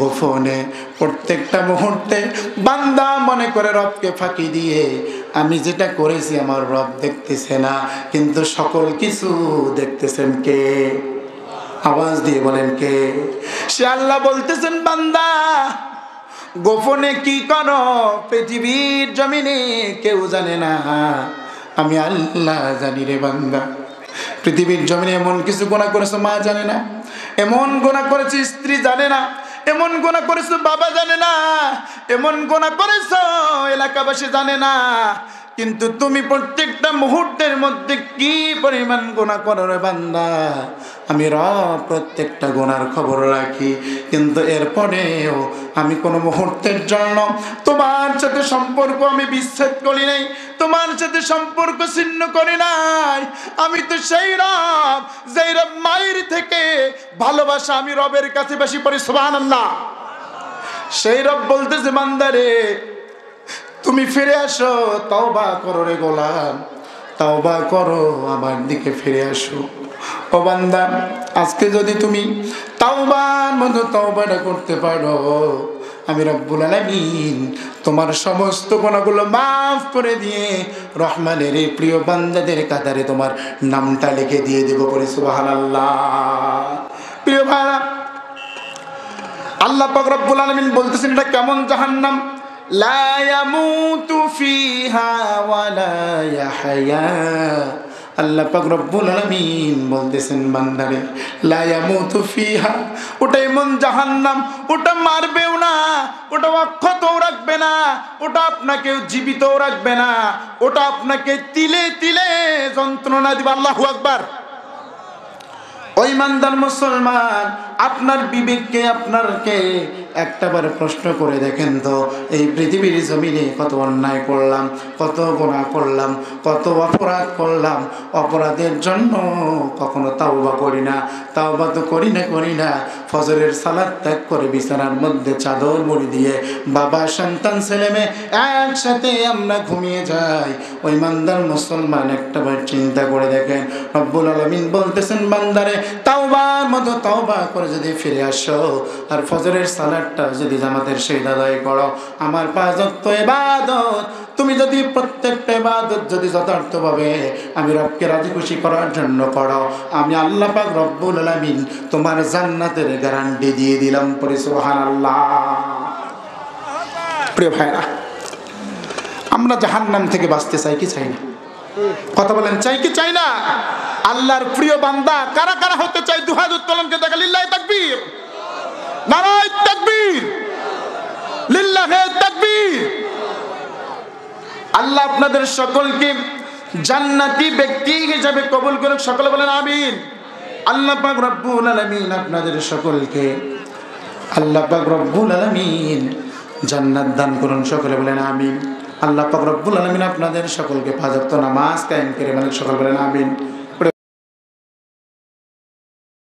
গোপনে প্রত্যেকটা মুহূর্তে বান্দা মনে করে রবকে ফাঁকি দিয়ে আমি যেটা করেছি আমার রব দেখতেছে না, কিন্তু সকল কিছু দেখতেছেন কে? আওয়াজ দিয়ে বলেন কে? সে আল্লাহ বলতেছেন, বান্দা গোপনে কি করো পৃথিবীর জমিনে কেউ জানে না, আমি আল্লাহ জানি রে বান্দা। পৃথিবীর জমিনে এমন কিছু গুনাহ করেছো মা জানে না, এমন গুনাহ করেছে স্ত্রী জানে না, এমন গুনাহ করেছো বাবা জানে না, এমন গুনাহ করেছো এলাকাবাসী জানে না, কিন্তু তুমি প্রত্যেকটা মুহূর্তের মধ্যে কি পরিমাণ গুনাহ করো রে বান্দা, আমি রব প্রত্যেকটা গুনার খবর রাখি। কিন্তু এরপরেও আমি কোনো মুহূর্তের জন্য তোমার সাথে সম্পর্ক আমি বিচ্ছেদ করি নাই, তোমার সাথে সম্পর্ক ছিন্ন করি নাই। আমি তো সেই রব, যেই রব মায়ের থেকে ভালোবাসা আমি রবের কাছে বেশি পড়ি। সুবহানাল্লাহ। সেই রব বলতেছে, বান্দারে তুমি ফিরে আসো, তওবা করো রে গোলাম, তওবা করো, আমার দিকে ফিরে আসো। ও বান্দা, আজকে যদি তুমি তাওবার মতো তওবাটা করতে পারো, আমি রব্বুল আলামিন তোমার সমস্ত গুনাহগুলো মাফ করে দিয়ে রহমানের এই প্রিয় বান্দাদের কাতারে তোমার নামটা লিখে দিয়ে দেব। করে সুবহানাল্লাহ। প্রিয় ভাইরা, আল্লাহ পাক রব্বুল আলামিন বলতেছেন এটা কেমন জাহান্নাম? লা ইয়ামুতু ফিহা ওয়া লা ইয়াহইয়া। আল্লাহ পাক রব্বুল আলামিন বলতেছেন, বান্দারে লা ইয়ামুতু ফিহা, ওটা এমন জাহান্নাম, ওটা মারবেও না, ওটা অক্ষতও রাখবে না, ওটা আপনাকে জীবিতও রাখবে না, ওটা আপনাকে তিলে তিলে যন্ত্রণা দিবে। আল্লাহু আকবার। ওই ইমানদার মুসলমান, আপনার বিবেককে আপনারকে একটাবার প্রশ্ন করে দেখেন তো, এই পৃথিবীর জমিনে কত অন্যায় করলাম, কত গুনাহ করলাম, কত অপরাধ করলাম, অপরাধের জন্য কখনো তাওবা করি না। তাওবা তো করি না, ফজরের সালাত ত্যাগ করে বিছানার মধ্যে চাদর মুড়ি দিয়ে বাবা সন্তান ছেলে মেয়ে একসাথে আমরা ঘুমিয়ে যাই। ওই ইমানদার মুসলমান একটাবার চিন্তা করে দেখেন, রব্বুল আলামিন বলতেছেন, বান্দারে তাওবার মতো তাওবা করে যদি ফিরে আসো, আর ফজরের সালাতটা যদি জামাতের সহিত আদায় করো, আমার 5 ওয়াক্ত ইবাদত তুমি যদি প্রত্যেকটা ইবাদত যদি যথার্থভাবে আমি রবকে রাজি খুশি করার জন্য করো, আমি আল্লাহ পাক রব্বুল আলামিন তোমার জান্নাতের গ্যারান্টি দিয়ে দিলাম। পরে সুবহানাল্লাহ। প্রিয় ভাইরা, আমরা জাহান্নাম থেকে বাঁচতে চাই কি চাই না? কথা বলেন, চাই কি চাই না? আল্লাহর প্রিয় বান্দা কারা কারা হতে চাই? দুহাত উত্তোলনকে দেখা। লিল্লাহি তাকবীর, নারায়ে তাকবীর, লিল্লাহি তাকবীর। আল্লাহ আপনাদের সকলকে জান্নাতি ব্যক্তি হিসেবে কবুল করুক। সকলে বলেন আমিন। আল্লাহ পাক রব্বুল আলামিন আপনাদের সকলকে আল্লাহ পাক রব্বুল আলামিন জান্নাত দান করুন, সকলে বলেন আমিন। আল্লাহ পাক রব্বুল আলামিন আপনাদের সকলকে 5 ওয়াক্ত নামাজ কায়েম করে মানে সকল বলেন আমিন।